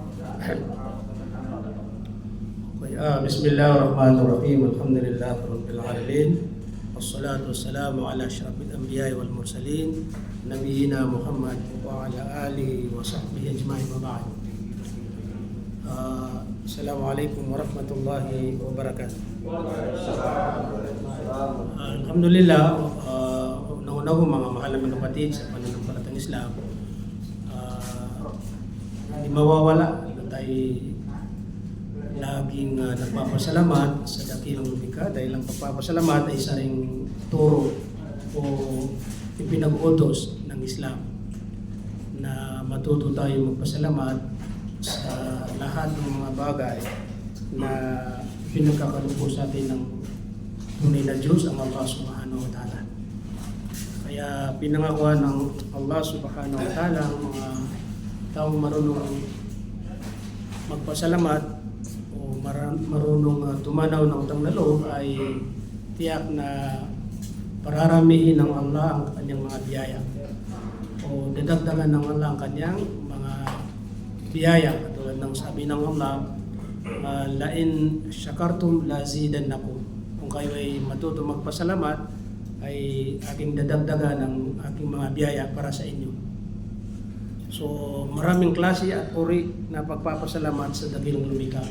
Okay, Bismillahirrahmanirrahim. Alhamdulillahi Rabbil Alamin. Wassalatu wassalamu ala asyrafil anbiya'i wal mursalin nabiyina Muhammad wa ala alihi wa sahbihi ajma'in wa ba'd. Assalamualaikum warahmatullahi wabarakatuh. Alhamdulillah, una-una ko mga mahal na kapatid sa pananampalatang Islam, hindi mawawala na tayo laging nagpapasalamat sa dakilang lumikha, dahil ang pagpapasalamat ay isa ring turo o ipinag-utos ng Islam na matuto tayo magpasalamat sa lahat ng mga bagay na pinagkakaloob sa atin ng tunay na Diyos, ang Allah Subhanahu wa Ta'ala. Kaya pinangakuan ng Allah Subhanahu wa Ta'ala ang mga taong marunong magpasalamat o marunong tumanaw ng utang na loob ay tiyak na pararamihin ng Allah ang kanyang mga biyaya o dadagdagan ng Allah ang kanyang mga biyaya, katulad ng sabi ng Allah, lain syakartum lazidannakum. Kung kayo ay matuto magpasalamat ay aking dadagdagan ng aking mga biyaya para sa inyo. So maraming klase at uri na pagpapasalamat sa dakilang lumikha.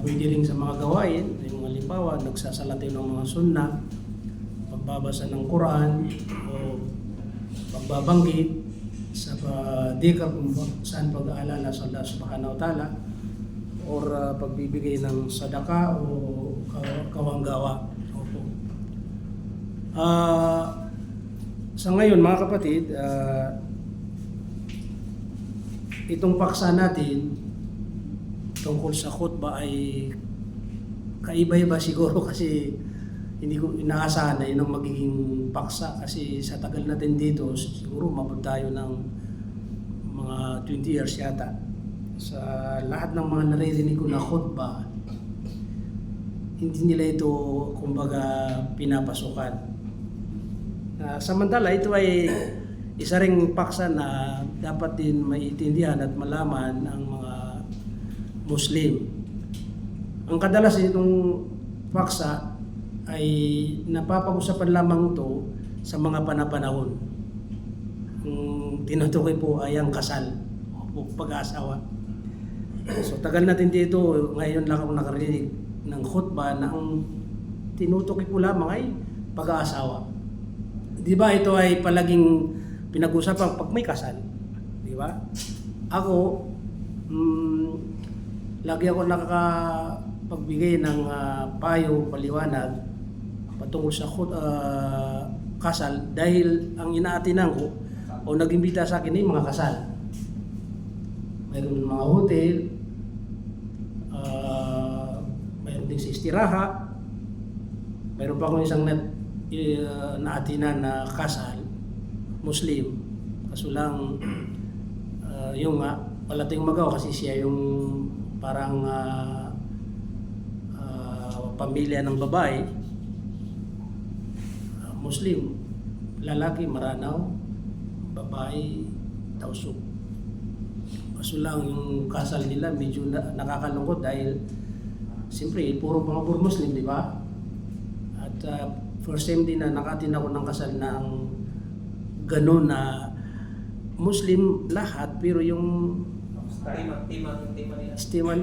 Pwede rin sa mga gawain, yung halimbawa nagsasalati ng mga sunna, pagbabasa ng Quran o pagbabanggit sa dikar kung saan pag-aalala sa Allah Subhanahu wa Ta'ala, or pagbibigay ng sadaka o kawanggawa. Opo. Sa ngayon mga kapatid, itong paksa natin tungkol sa khutbah ay kaiba-iba siguro, kasi hindi ko inaasahan na yun ang magiging paksa, kasi sa tagal natin dito siguro mabot tayo ng mga 20 years yata. Sa lahat ng mga naririnig ko na khutbah, hindi nila ito kumbaga pinapasukan. Samantala ito ay isa ring paksa na dapat din maiintindihan at malaman ng mga Muslim. Ang kadalas itong paksa ay napapag-usapan lamang ito sa mga panapanahon. Ang tinutukoy po ay ang kasal o pag-aasawa. So tagal natin dito, ngayon lang ako nakarinig ng khutbah na ang tinutukoy po lamang ay pag-aasawa. Di ba ito ay palaging pinag-usapan pag may kasal? Di ba? Ako, lagi ako nakakapagbigay ng payo, paliwanag patungkol sa kasal, dahil ang inaatinan ko o nag-imbita sa akin ay mga kasal. Mayroon mga hotel, mayroon din sa istiraha, mayroon pa akong isang naatinan na kasal, Muslim. Kaso lang, yung wala tayong magawa kasi siya yung parang pamilya ng babae, Muslim, lalaki maranaw, babae tausok. Kaso lang yung kasal nila medyo nakakalungkot, dahil siyempre puro mga puro Muslim, di ba? At first time din na nakatin ako ng kasal ng gano'n na Muslim lahat, pero yung tema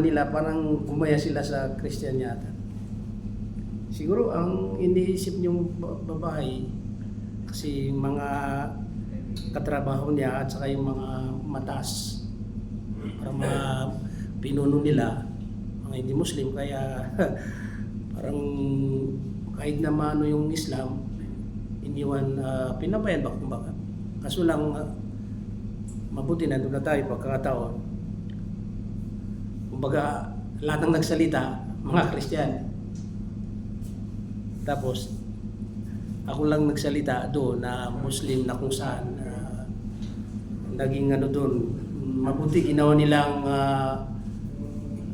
nila parang gumaya sila sa Christian yata. Siguro ang iniisip niyong babae, kasi mga katrabaho niya at saka yung mga mataas, para mga pinuno nila, mga hindi Muslim, kaya parang kahit na maano yung Islam, iniwan, pinabayan ba kumbaga. Kaso lang, mabuti nandun na tayo pagkakataon. Kumbaga, lahat ng nagsalita, mga Christian. Tapos, ako lang nagsalita doon na Muslim, na kung saan naging ano doon. Mabuti ginawa nilang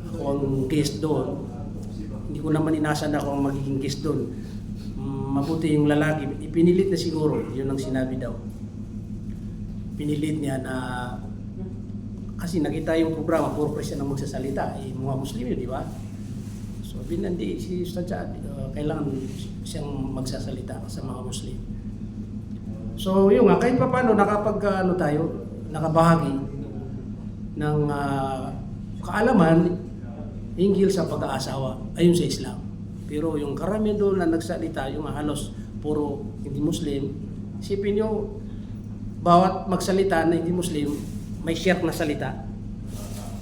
ako ang case doon. Hindi ko naman inasa na ako ang magiging case doon. Mabuti yung lalaki, ipinilit na siguro, yun ang sinabi daw. Pinilit niya na Kasi nakita yung programa, puro Christian ang magsasalita, mga Muslim yun, di ba? So, binandi si Ustad Saad, kailangan siyang magsasalita sa mga Muslim. So, yun nga, kahit pa paano, nakabahagi ng kaalaman hinggil sa pag-aasawa ayon sa Islam. Pero yung karamihan doon na nagsalita, yung halos puro hindi Muslim, isipin nyo, bawat magsalita na hindi Muslim, may share na salita.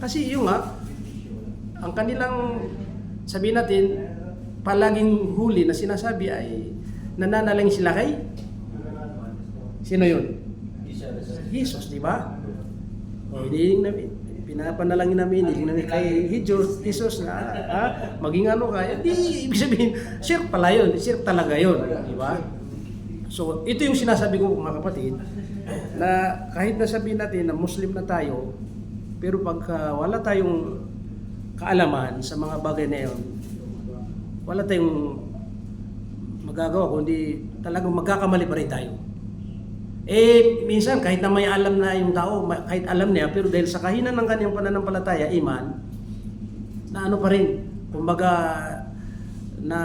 Kasi yung ang kanilang, sabihin natin, palaging huli na sinasabi ay nananalang sila kay sino yun? Jesus, di ba? O, pinapanalangin namin, hindi namin kay Jesus na maging ano ka. Di, ibig sabihin, shirk pala yun, shirk talaga yun, di ba? So, ito yung sinasabi ko mga kapatid, na kahit na sabihin natin na Muslim na tayo, pero pagka wala tayong kaalaman sa mga bagay na yun, wala tayong magagawa, kundi talagang magkakamali pa rin tayo. Minsan kahit na may alam na yung tao, kahit alam niya, pero dahil sa kahinan ng kanyang pananampalataya, iman, na ano pa rin, kumbaga, na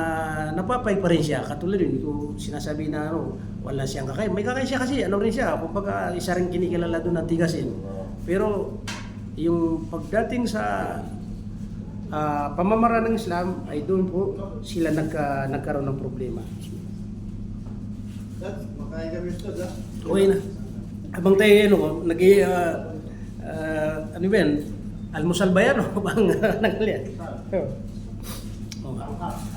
napapay pa rin siya. Katulad yun, kung sinasabi na wala siyang kakain. May kakain siya kasi, ano rin siya, kumbaga, isa rin kinikilala doon ng tigasin. Pero, yung pagdating sa pamamaraan ng Islam, ay doon po sila nagkaroon ng problema. Makain kami ito, Okay na. Habang tayo, ano ba yan? Almusal ba yan? O bang nangyali?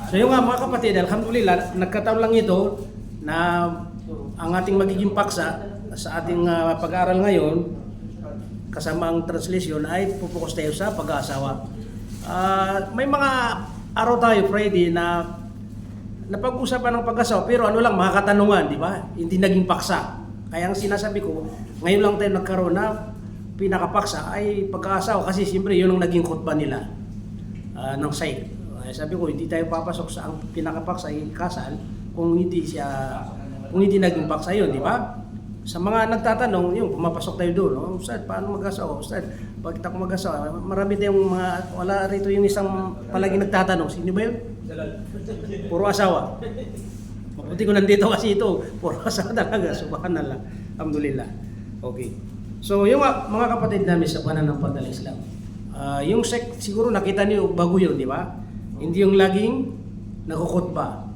So yung mga kapatid, alhamdulillah, nagkataon lang ito na ang ating magiging paksa sa ating pag-aaral ngayon, kasama ang translation, ay pupukus tayo sa pag-aasawa. May mga araw tayo, Friday, na napag-usapan ng pag-asawa, pero ano lang, mga katanungan, di ba? Hindi naging paksa. Kaya ang sinasabi ko, ngayon lang tayo nagkaroon na pinakapaksa ay pag-aasawa kasi siyempre yun ang naging khutbah nila ng site. Sabi ko, hindi tayo papasok sa ang pinakapaksa ay kasal kung hindi naging paksa yun, di ba? Sa mga nagtatanong, yung pumapasok tayo doon, Ustad, paano mag-asawa? Ustad, bakit ako mag-asawa? Marami tayong wala rito yung isang palaging nagtatanong, sino ba yun? Puro asawa. Mabuti ko nandito kasi ito, puro asawa talaga, subhanallah, alhamdulillah. Okay. So, yung mga kapatid namin sa pananampalataya Islam, yung sect, siguro nakita niyo bago yun, di ba? Hindi yung laging nakukutba.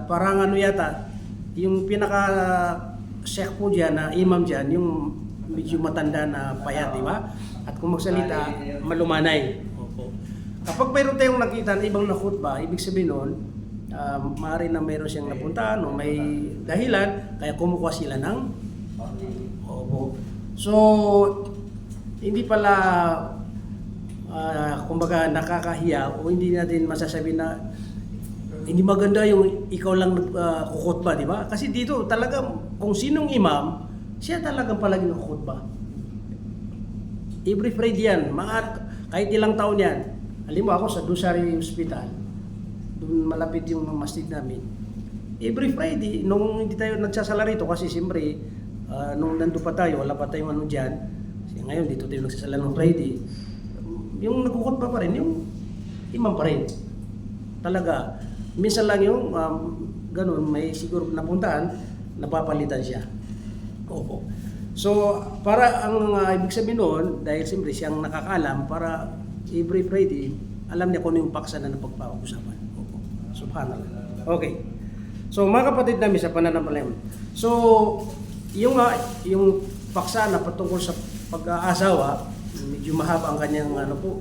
Parang ano yata, yung pinaka-sect po dyan, na imam dyan, yung medyo matanda na payat, di ba? At kung magsalita, malumanay. Opo. Kapag mayroon tayong nakita na ibang nakutba, ibig sabihin nun, maaari na mayroon siyang napuntahan o may dahilan, kaya kumukuha sila ng opo. So, hindi pala kumbaga nakakahiya o hindi natin masasabi na hindi maganda yung ikaw lang kukutba, di ba? Kasi dito talaga kung sinong imam, siya talagang palagi nakukutba. Every Friday yan, kahit ilang taon yan. Halimbawa ako sa Dusari Hospital, doon malapit yung masjid namin. Every Friday, nung hindi tayo nagsasala rito kasi siyempre, nung nandun pa tayo, wala pa tayong ano dyan. Kasi ngayon, dito tayo nagsasala ng Friday. Yung nagkukutba pa rin, yung imam pa rin. Talaga, minsan lang yung ganun, may siguro napuntaan, napapalitan siya. Opo. So, para ang ibig sabihin noon, dahil siyempre siyang nakakaalam, para every Friday, alam niya kung ano yung paksa na napagpapag-usapan. Opo. Subhanallah. Okay. So, mga kapatid namin sa pananampalataya. So, yung paksa na patungkol sa pag-aasawa, medyo mahaba ang kanyang ano po.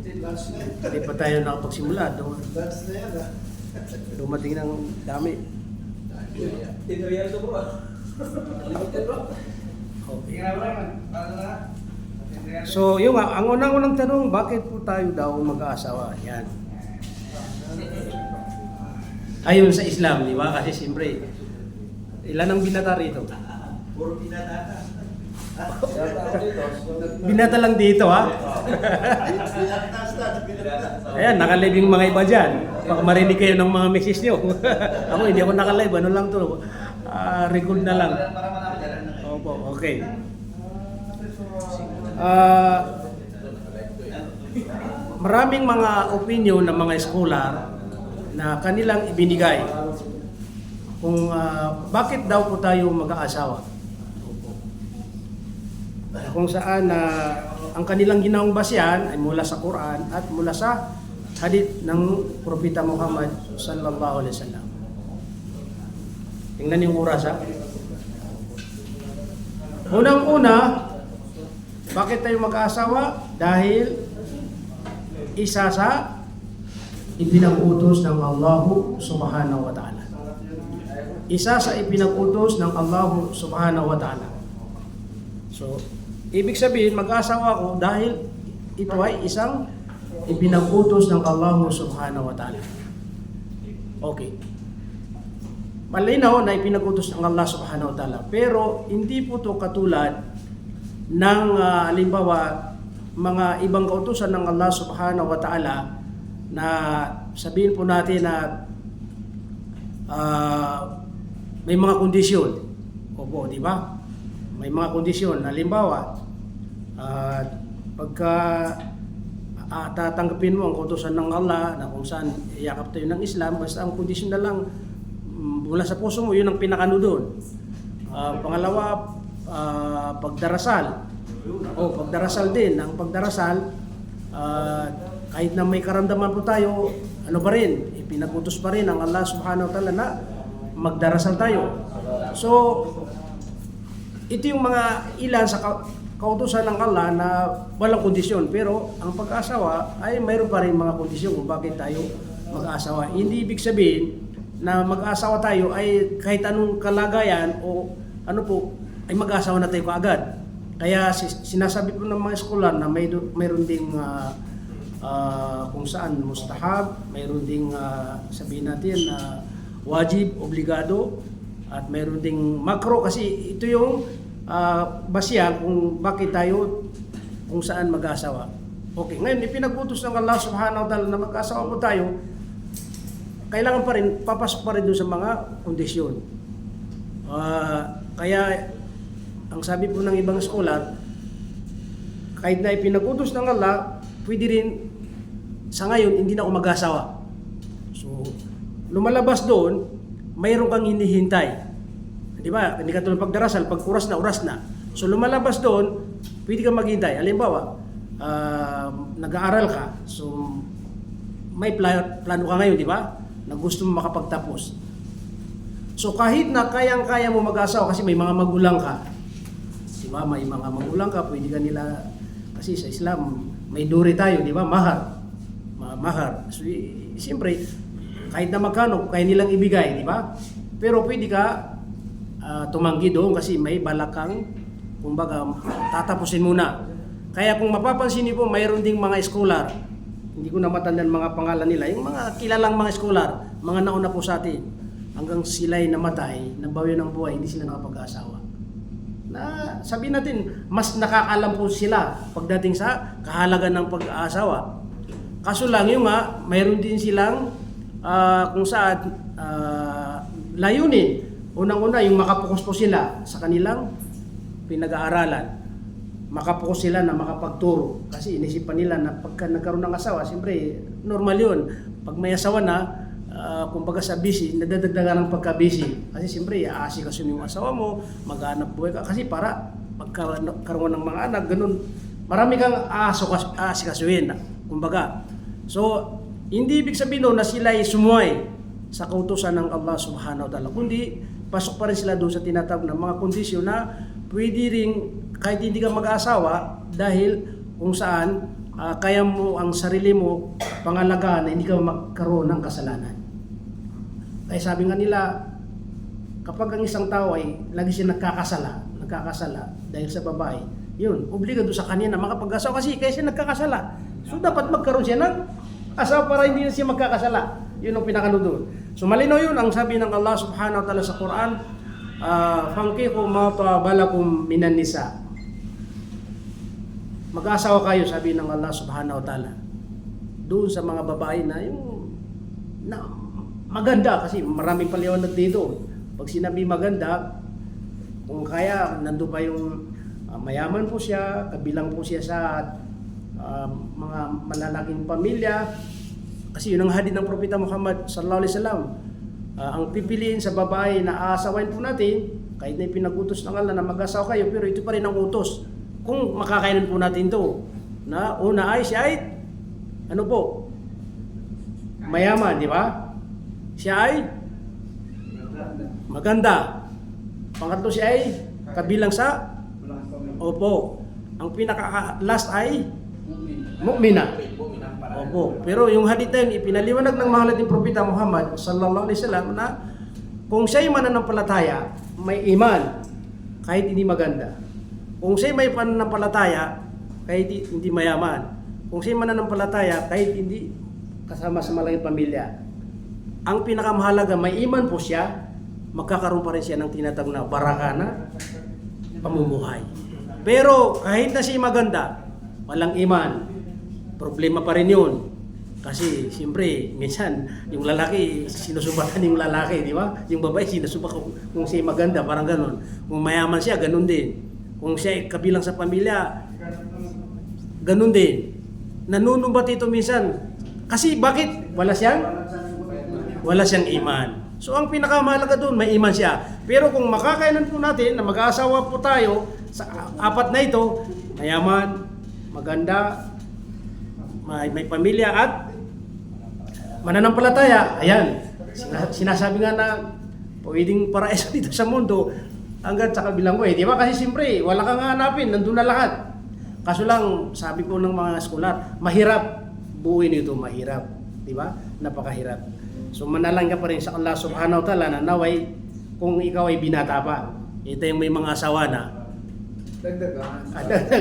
Hindi pa tayo nakapagsimula. Dumating ng dami. Tinriyan to bro. Okay. So, yung ang unang-unang tanong, bakit po tayo daw mag-aasawa? Yan. Ayon sa Islam, di ba? Kasi siyempre, ilan ang binata rito? Puro pinatata. Binata lang dito, ha? Ayan, nakalive yung mga iba dyan. Baka marinig kayo ng mga messages nyo. Ako, hindi ako nakalive. Ano lang to? Record na lang. Opo, okay. Maraming mga opinion ng mga scholar na kanilang ibinigay kung bakit daw po tayo mag-aasawa. Kung saan ang kanilang ginawang basyan ay mula sa Quran at mula sa hadith ng Propeta Muhammad sallallahu alaihi wasallam. Tingnan yung oras ha. Unang-una, bakit tayo mag-aasawa? Dahil isa sa ipinag-utos ng Allah subhanahu wa ta'ala. Isa sa ipinag-utos ng Allah subhanahu wa ta'ala. So, ibig sabihin, mag-aasawa ako dahil ito ay isang ipinag-utos ng Allah subhanahu wa ta'ala. Okay. Malinaw na ipinag-utos ng Allah subhanahu wa ta'ala. Pero, hindi po ito katulad ng, halimbawa, mga ibang kautusan ng Allah subhanahu wa ta'ala na sabihin po natin na may mga kondisyon. Opo, di ba? May mga kondisyon. Halimbawa, pagka tatanggapin mo ang kautusan ng Allah na kung saan iyakap tayo ng Islam, basta ang kondisyon na lang mula sa puso mo, yun ang pinakano doon. Pangalawa, pagdarasal. Pagdarasal din. Ang pagdarasal, kahit na may karamdaman po tayo, ano pa rin, ipinagutos pa rin ang Allah subhanahu wa ta'ala na magdarasal tayo. So, ito yung mga ilan sa kautusan ng Allah na walang kondisyon. Pero ang pag-asawa ay mayroon pa rin mga kondisyon kung bakit tayo mag-asawa. Hindi ibig sabihin na mag-asawa tayo ay kahit anong kalagayan o ano po, ay mag-asawa na tayo kaagad. Kaya sinasabi po ng mga eskolar na mayroon ding kung saan mustahab, mayroon ding sabihin natin na wajib, obligado, at mayroon ding makro kasi ito yung basya kung bakit tayo kung saan mag-asawa. Okay, ngayon ipinag-utos ng Allah subhanahu wa ta'ala na mag-asawa po tayo, kailangan pa rin, papasok pa rin doon sa mga kondisyon. Kaya ang sabi po ng ibang scholar, kahit na ipinag-utos ng Allah, pwede rin sa ngayon hindi na ako mag-asawa. So, lumalabas doon, mayroon kang hinihintay. Di ba? Hindi ka tulad pagdarasal, pag oras na. So, lumalabas doon, pwede kang maghintay. Halimbawa, nag-aaral ka, so may plano ka ngayon, di ba? Na gusto mo makapagtapos. So, kahit na kayang-kaya mo mag-asawa kasi may mga magulang ka, diba? May mga magulang ka, pwede ka nila, kasi sa Islam, may duri tayo, di ba? Mahar. So, siyempre, kahit na magkano, kaya nilang ibigay, di ba? Pero pwede ka tumanggi doon kasi may balakang, kumbaga, tatapusin muna. Kaya kung mapapansin niyo po, mayroon ding mga scholar, hindi ko na matandaan mga pangalan nila, yung mga kilalang mga scholar, mga nauna po sa atin, hanggang sila'y namatay, nabawi ng buhay, hindi sila nakapag-asawa. Na sabihin natin, mas nakakalam po sila pagdating sa kahalagan ng pag-aasawa. Kaso lang yung mayroon din silang kung saan layunin. Unang-una, yung makapokus po sila sa kanilang pinag-aaralan. Makapokus sila na makapagturo. Kasi inisipan nila na pagka nagkaroon ng asawa, siyempre, normal yun. Pag may asawa na, kumbaga sa busy, nadadagdagan ng pagka-busy. Kasi siyempre, aasikasun yung asawa mo, mag-aanap buhay ka. Kasi para pagkaroon ng mga anak, ganun, marami kang aasikasuin. Kumbaga. So, hindi ibig sabihin na sila ay sumuway sa kautusan ng Allah subhanahu wa ta'ala. Kundi, pasok pa rin sila doon sa tinatawag na mga kondisyon na pwede rin kahit hindi ka mag-asawa dahil kung saan kaya mo ang sarili mo pangalagaan na hindi ka magkaroon ng kasalanan. Kaya sabi nga nila, kapag ang isang tao ay lagi siya nagkakasala dahil sa babae, yun, obligado sa kanya na makapag-asawa kasi kaya siya nagkakasala. So dapat magkaroon siya ng asawa para hindi na siya magkakasala. Yun ang pinakano doon. So malinaw yun ang sabi ng Allah subhanahu wa ta'ala sa Quran, fankihu ma tabalakum minan nisa. Mag-asawa kayo, sabi ng Allah subhanahu wa ta'ala. Doon sa mga babae na yung maganda kasi maraming paliwanag dito. Pag sinabi maganda, kung kaya nandun pa yung mayaman po siya, kabilang po siya sa mga malalaking pamilya. Kasi yun ang hadith ng Propeta Muhammad sallallahu alaihi wasallam. Ang pipiliin sa babae na aasawain po natin, kahit na ipinag-utos ng Allah na mag-asawa kayo, pero ito pa rin ang utos. Kung makakainan po natin to, na una ay siya ay ano po? Mayaman, di ba? Siya ay maganda. Pangatlo siya ay kabilang sa opo. Ang pinaka-last ay mu'mina. Opo. Pero yung hadith na yun, ipinaliwanag ng mahal nating Propeta Muhammad sallallahu alaihi wasallam na kung siya'y mananampalataya, may iman, kahit hindi maganda. Kung siya'y may pananampalataya, kahit hindi mayaman. Kung siya'y mananampalataya, kahit hindi kasama sa malaking pamilya. Ang pinakamahalaga, may iman po siya, magkakaroon pa rin siya ng tinatag na baraka na pamumuhay. Pero kahit na siya maganda, walang iman, problema pa rin yun. Kasi siyempre, minsan yung lalaki, sinusubatan yung lalaki, di ba? Yung babae, sinusubak kung siya maganda, parang ganun. Kung mayaman siya, ganun din. Kung siya kabilang sa pamilya, ganun din. Nanunumbat ito minsan. Kasi bakit? Wala siyang iman. So ang pinakamahalaga doon, may iman siya. Pero kung makakainan po natin na mag-aasawa po tayo sa apat na ito, mayaman, maganda, may pamilya at mananampalataya, ayan, sinasabi nga na pwedeng paraíso dito sa mundo hanggang sa kabilang buhay, di ba? Kasi siyempre, wala kang hanapin, nandun na lahat. Kaso lang, sabi ko ng mga scholar, mahirap buuin ito, mahirap, di ba? Napakahirap. So manalang ka pa rin sa Allah subhanahu wa ta'ala na naway kung ikaw ay binata pa. Ito yung may mga asawa na. Dagdag,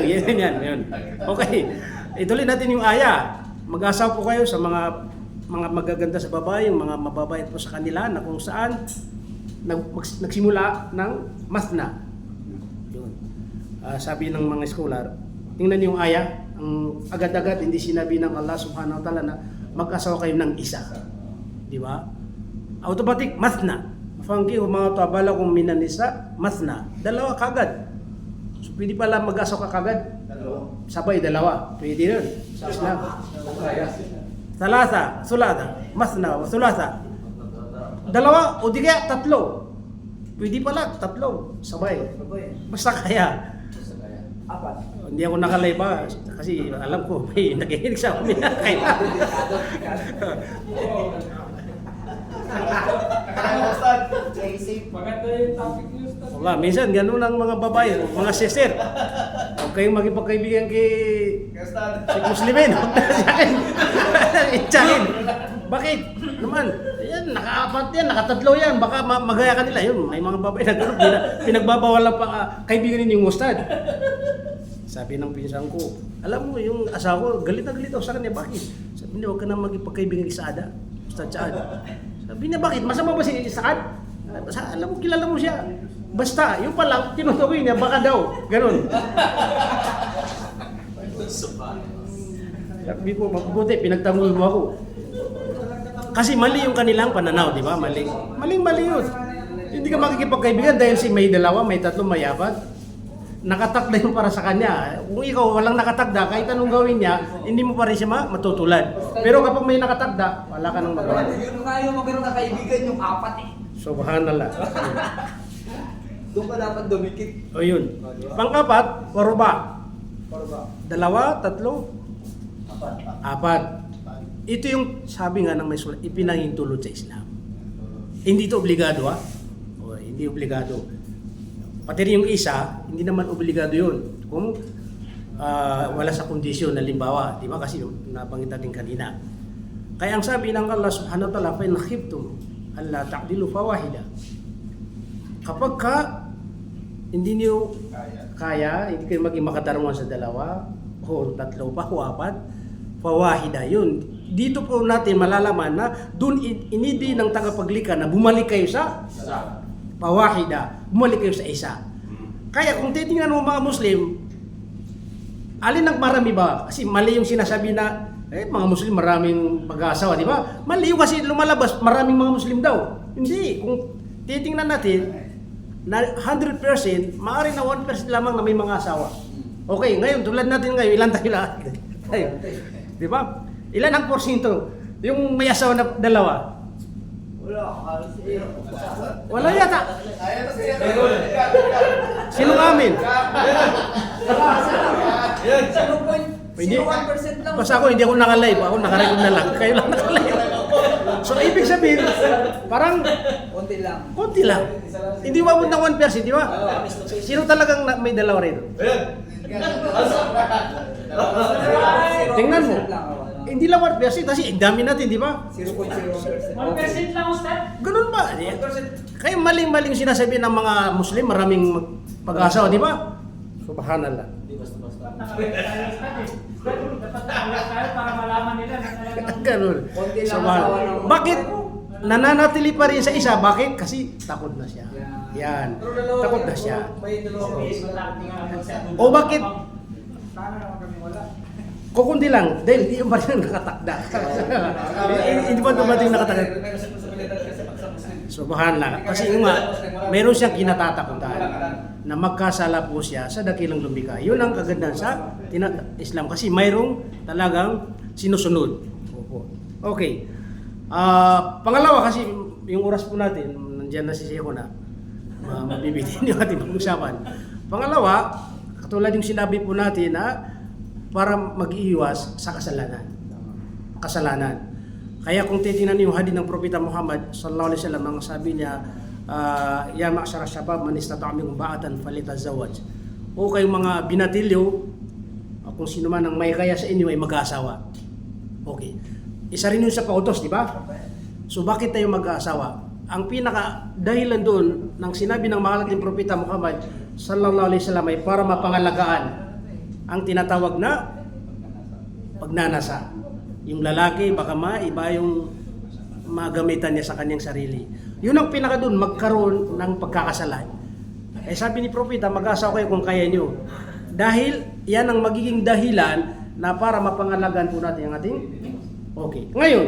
yan. Okay, ituloy natin yung aya. Mag-asawa po kayo sa mga magaganda sa babae, yung mga mababait po sa kanila na kung saan nagsimula ng masna. Yun. Sabi ng mga scholar, tingnan yung aya, ang agad-agad hindi sinabi ng Allah subhanahu wa ta'ala na mag-asawa kayo ng isa. Di ba? Automatic, masna. Fangki, mga tabala kung minanisa, masna. Dalawa kagad. So, pwede pala mag-asawa ka kagad? Sabay, dalawa. Pwede rin. Sa Islam. Salasa, sulasa, masna, sulasa. Dalawa o di kaya tatlo. Pwede pala, tatlo. Sabay. Basta kaya. Hindi ako nakalay pa kasi alam ko may nakikinig sa amin. Maganda yung topic niyo, Ustad. Wala, minsan ganun ang mga babae, mga sister. Huwag kayong magipagkaibigan kay si Muslimin. Huwag na sa akin. Itsahin. Bakit? Naman, yan, nakaapat yan, nakatatlo yan. Baka magaya ka nila. Yun, may mga babae na ganun. Pinagbabawal lang pa kaibigan ninyo yung Ustad. Sabi ng pinsan ko, alam mo yung asawa ko, galit na galit ako sa kanya. Bakit? Sabi niya, huwag ka na magipagkaibigan kay Saada. Ustad Saad. Sabi niya, bakit? Masama ba si Saad? Alam mo, kilala mo siya. Basta, yung palang, tinutukoy niya, baka daw. Ganun. Sabi ko, mabuti, pinagtanggol mo ako. Kasi mali yung kanilang pananaw, di ba? Mali yun. Hindi ka makikipagkaibigan dahil si may dalawa, may tatlo, may apat. Nakatakda yung para sa kanya. Kung ikaw walang nakatakda, kahit anong gawin niya, hindi mo pa rin siya matutulad. Pero kapag may nakatakda, wala ka nang magawa. Yun nga yung magkaroon ng kaibigan, yung apat eh. Subhanallah. Doon ka dapat dumikit. O yun. Pang-apat, waruba. Dalawa, tatlo, apat. Ito yung sabi nga ng may sulat, ipinahintulot sa Islam. Hindi ito obligado O, hindi obligado. Pati rin yung isa, hindi naman obligado yun. Kung wala sa kondisyon, halimbawa, di ba kasi nabanggit natin kanina. Kaya ang sabi ng Allah subhanahu wa ta'ala, fa in khiftum alla ta'dilu fawahida. Kapag hindi niyo kaya, hindi kayo maging makatarungan sa dalawa, o tatlo pa, o apat, fawahida, yun. Dito po natin malalaman na doon inidi ng tagapaglika na bumalik kayo sa fawahida, bumalik kayo sa isa. Kaya kung titingnan mo mga Muslim, alin ang marami ba? Kasi mali yung sinasabi na mga Muslim maraming mag-aasawa, di ba? Mali yung kasi lumalabas maraming mga Muslim daw. Hindi, kung titingnan natin, na 100%, maaaring na 1% lamang na may mga asawa. Okay, ngayon, tulad natin ngayon, ilan tayo lahat? Tayo. Di ba? Ilan ang porsyento? Yung may asawa na dalawa? Wala, halos Wala yata. Ayaw na siya. Sino amin? Yan. 0.01% lang. Basta ako, hindi ako naka-live. Ako naka-record na lang. Kayo lang naka-live. So, ibig sabihin, parang Konti lang. konti lang. Hindi umabot ng 1%, di ba? Sino talagang may dalawa rito? Ayan. Tingnan mo. Hindi lang 1% kasi ang dami natin, di ba? 0.01%. 1% lang, Ustad. Ganun ba? Kaya maling-maling sinasabi ng mga Muslim, maraming pag-asawa, di ba? Subhanallah. Dapat nakawala tayo, Ustad eh. Dapat nakawala tayo para malaman nila na talagang... Ganun. Konti lang Subhan- asawa ng- Bakit nananatili pa rin sa isa? Bakit? Kasi takot na siya. Yan. Takot na siya. May dalawa. O bakit? Sana naman kami wala. Kukundi lang, dahil hindi yung rin nakatakda. Hindi ba dumating nakatakda? Subhanallah. Kasi yung nga, meron siyang kinatatakutan na magkasala po siya sa dakilang lumikha. Yun ang kagandahan sa Islam. Kasi mayroong talagang sinusunod. Opo. Okay. Pangalawa, kasi yung oras po natin, nandiyan na si Seko na, mabibitin yung ating pag-usapan. Pangalawa, katulad yung sinabi po natin na para mag-iiwas sa kasalanan. Kaya kung titingnan niyo yung hadith ng Propeta Muhammad sallallahu alaihi wasallam, ang sabi niya, ya ma'syara syabab man istata'a minkum ba'atan falitazawwaj. O kayong mga binatilyo, kung sino man ang may kaya sa inyo ay mag-aasawa. Okay. Isa rin yun sa pautos, di ba? So bakit tayo mag-aasawa? Ang pinaka dahilan doon ng sinabi ng mahal nating Propeta Muhammad sallallahu alaihi wasallam ay para mapangalagaan ang tinatawag na pagnanasa. Yung lalaki baka maiba yung magamitan niya sa kanyang sarili. Yun ang pinaka doon, magkaroon ng pagkakasalan. Eh sabi ni Propeta, mag-asawa kayo kung kaya nyo. Dahil yan ang magiging dahilan na para mapangalagaan po natin ang ating okay. Ngayon,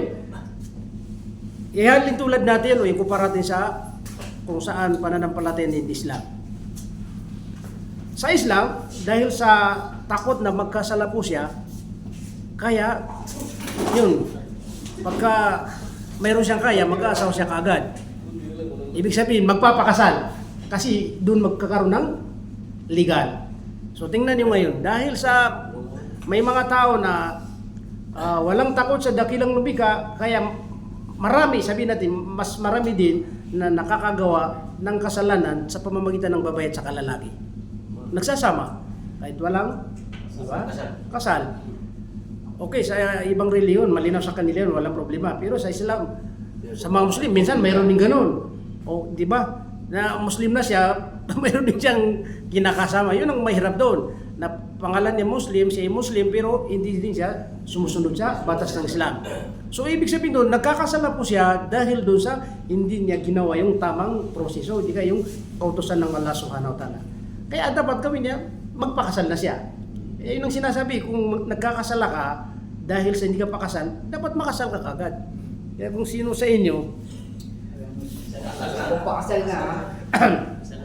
ihalin tulad natin o ikumpara natin sa kung saan pananampalataya ng Islam. Sa Islam, dahil sa takot na magkasala po siya, kaya yun, pagka mayroon siyang kaya, mag-aasawa siya kaagad. Ibig sabihin, magpapakasal. Kasi doon magkakaroon ng legal. So tingnan niyo ngayon, dahil sa may mga tao na walang takot sa dakilang lumikha, kaya marami, sabihin natin, mas marami din na nakakagawa ng kasalanan sa pamamagitan ng babae at saka lalaki. Nagsasama, kahit walang diba? Kasal. Okay, sa ibang reliyon, malinaw sa kanila yun, walang problema. Pero sa Islam, sa mga Muslim, minsan mayroon din ganun. O, di ba? Na Muslim na siya, mayroon din siyang kinakasama. Yun ang mahirap doon. Na pangalan niya Muslim, siya ay Muslim, pero hindi din siya sumusunod sa batas ng Islam. So, ibig sabihin doon, nagkakasala po siya dahil doon sa hindi niya ginawa yung tamang proseso, hindi kaya yung kautosan ng Allah Subhanahu wa Ta'ala. Kaya dapat gawin niya, magpakasal na siya. Eh, yun ang sinasabi, kung nagkakasala ka, dahil sa hindi ka pakasal, dapat makasal ka kagad. Kaya kung sino sa inyo, Kung pakasal na,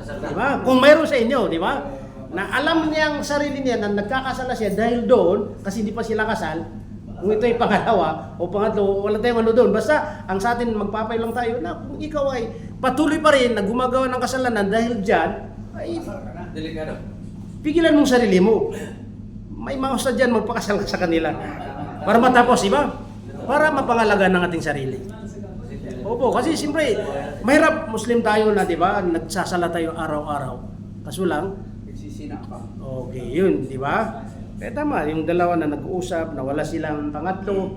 diba? Kung mayroon sa inyo, di ba? Na alam niya ang sarili niya na nagkakasala siya dahil doon, kasi hindi pa sila kasal, kung ito ay pangalawa o pangatlo, wala tayong ano doon. Basta, ang sa atin, magpapay lang tayo na kung ikaw ay patuloy pa rin na gumagawa ng kasalanan dahil dyan, ay Delikado. pigilan mong sarili mo. May mga ustad dyan, magpakasal ka sa kanila. Para matapos, di ba? Para mapangalagaan ng ating sarili. Opo, kasi siyempre, mahirap Muslim tayo na, di ba? Nagsasala tayo araw-araw. Kaso lang, nagsisina ka. okay, yun, di ba? Kaya tama, yung dalawa na nag-uusap, na wala silang pangatlo,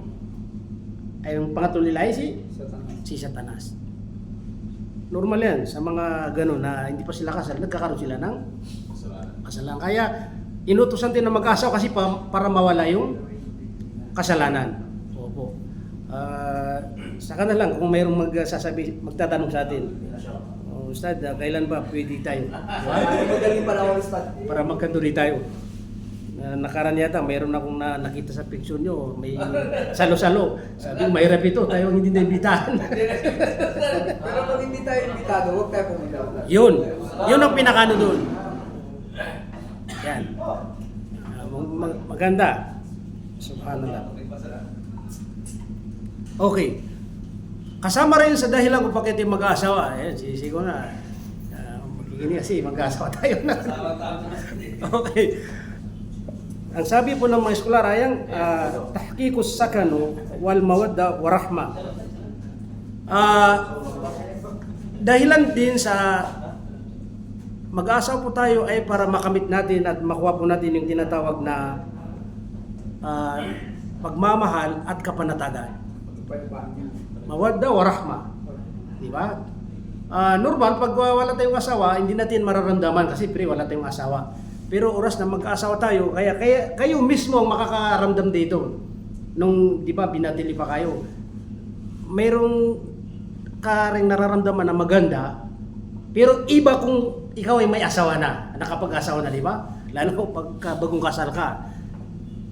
ay yung pangatlo nila ay si Satanas. Normal yan, sa mga gano'n na hindi pa sila kasal, nagkakaroon sila ng kasalanan. Kaya, inutusan din na mag-asawa kasi para mawala yung kasalanan. Opo. Saka na lang kung mayroong magtatanong sa atin. Ustad, kailan ba pwede tayo? Magaling pala ako, Ustad. Para magkatuloy tayo. nakaraan yata, mayroon akong nakita sa picture nyo, may salo-salo. Sabi ko, mahirap ito, tayo ang hindi naimbitahan. Pero pag hindi tayo imbitado, huwag tayo pumunta. Yun ang pinakano doon. Yan. Maganda. Subhanallah. Okay. Kasama rin sa dahilan kung bakit yung mag-aasawa. Sisi ko na. Magiging kasi mag-aasawa tayo na. Okay. Ang sabi po ng mga eskolar ay tahqiqus sakanu wal mawadda wa rahma. Dahilan din sa mag-aasawa po tayo ay para makamit natin at makuha po natin yung tinatawag na pagmamahal at kapanatagan. Mawadda wa rahma. Di ba? Normal, pag wala tayong asawa, hindi natin mararamdaman kasi wala tayong asawa. Pero oras na mag-asawa tayo, kaya kayo mismo ang makakaramdam dito. Nung, di ba, binatili pa kayo. Mayroong ka rin nararamdaman na maganda, pero iba kung ikaw ay may asawa na, nakapag-asawa na, di ba? Lalo pag bagong kasal ka.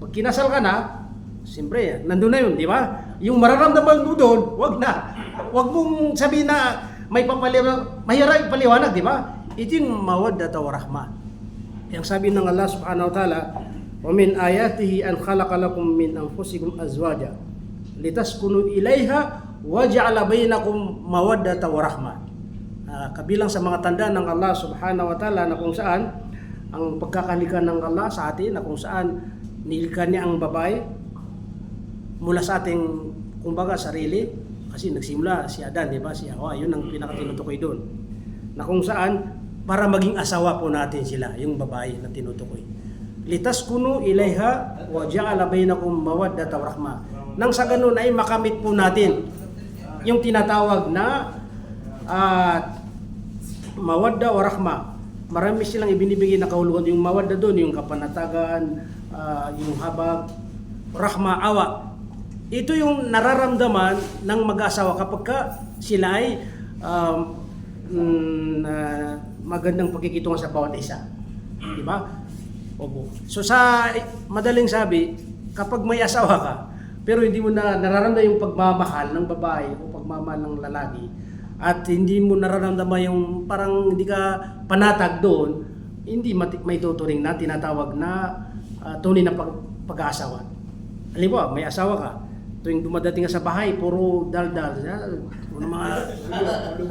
Pag kinasal ka na, siyempre, nandun na yun, di ba? Yung mararamdaman mo doon, wag na. Wag mong sabihin na may mahirap paliwanag, di ba? Ito yung mawadda wa rahma. Yang sabi ng Allah subhanahu wa ta'ala, wa min ayatihi an khalaqa lakum min anfusikum azwaja litaskunu ilaiha wa ja'ala bainakum mawaddata wa rahma. Kabilang sa mga tanda ng Allah subhanahu wa ta'ala na kung saan ang pagkakalikha ng Allah sa atin, na kung saan nilikha niya ang babae mula sa ating kumbaga sarili, kasi nagsimula si Adan, di ba? Si Hawa, yun ang pinakatinutukoy doon. Na kung saan para maging asawa po natin sila, yung babae na tinutukoy. Litaskunu ilaiha wa ja'ala bainakum mawaddata wa rahma. Nang sa ganun ay makamit po natin yung tinatawag na mawadda wa rahma. Marami silang ibinibigay na kahulugan, yung mawadda doon, yung kapanatagan, yung habag, rahma, awa. Ito yung nararamdaman ng mag-asawa kapag sila ay magandang pagkikitungan sa bawat isa. Di ba? Opo. So sa madaling sabi, kapag may asawa ka, pero hindi mo na nararamdaman yung pagmamahal ng babae o pagmamahal ng lalaki, at hindi mo nararamdaman yung parang hindi ka panatag doon, hindi may tuturing na tinatawag na tunay na pag-aasawa. Halimbawa, may asawa ka, tuwing dumadating ka sa bahay, puro dal-dal.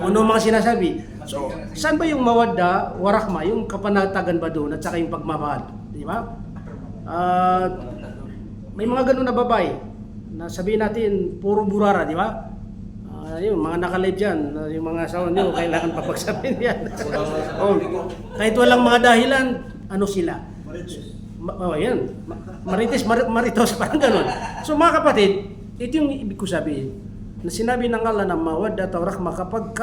Ano mga sinasabi? So, saan ba yung mawadda, warahma, yung kapanatagan ba doon at saka yung pagmamahal? Di ba? May mga ganun na babae na sabihin natin, puro burara, di ba? Yung mga nakalive dyan, yung mga asawa nyo, kailangan papagsabihin yan. Kahit walang mga dahilan, ano sila? Yan. Maritos, parang ganun. So mga kapatid, ito yung ibig ko sabihin. Na sinabi ng Allah na mawadda wa rahma, kapag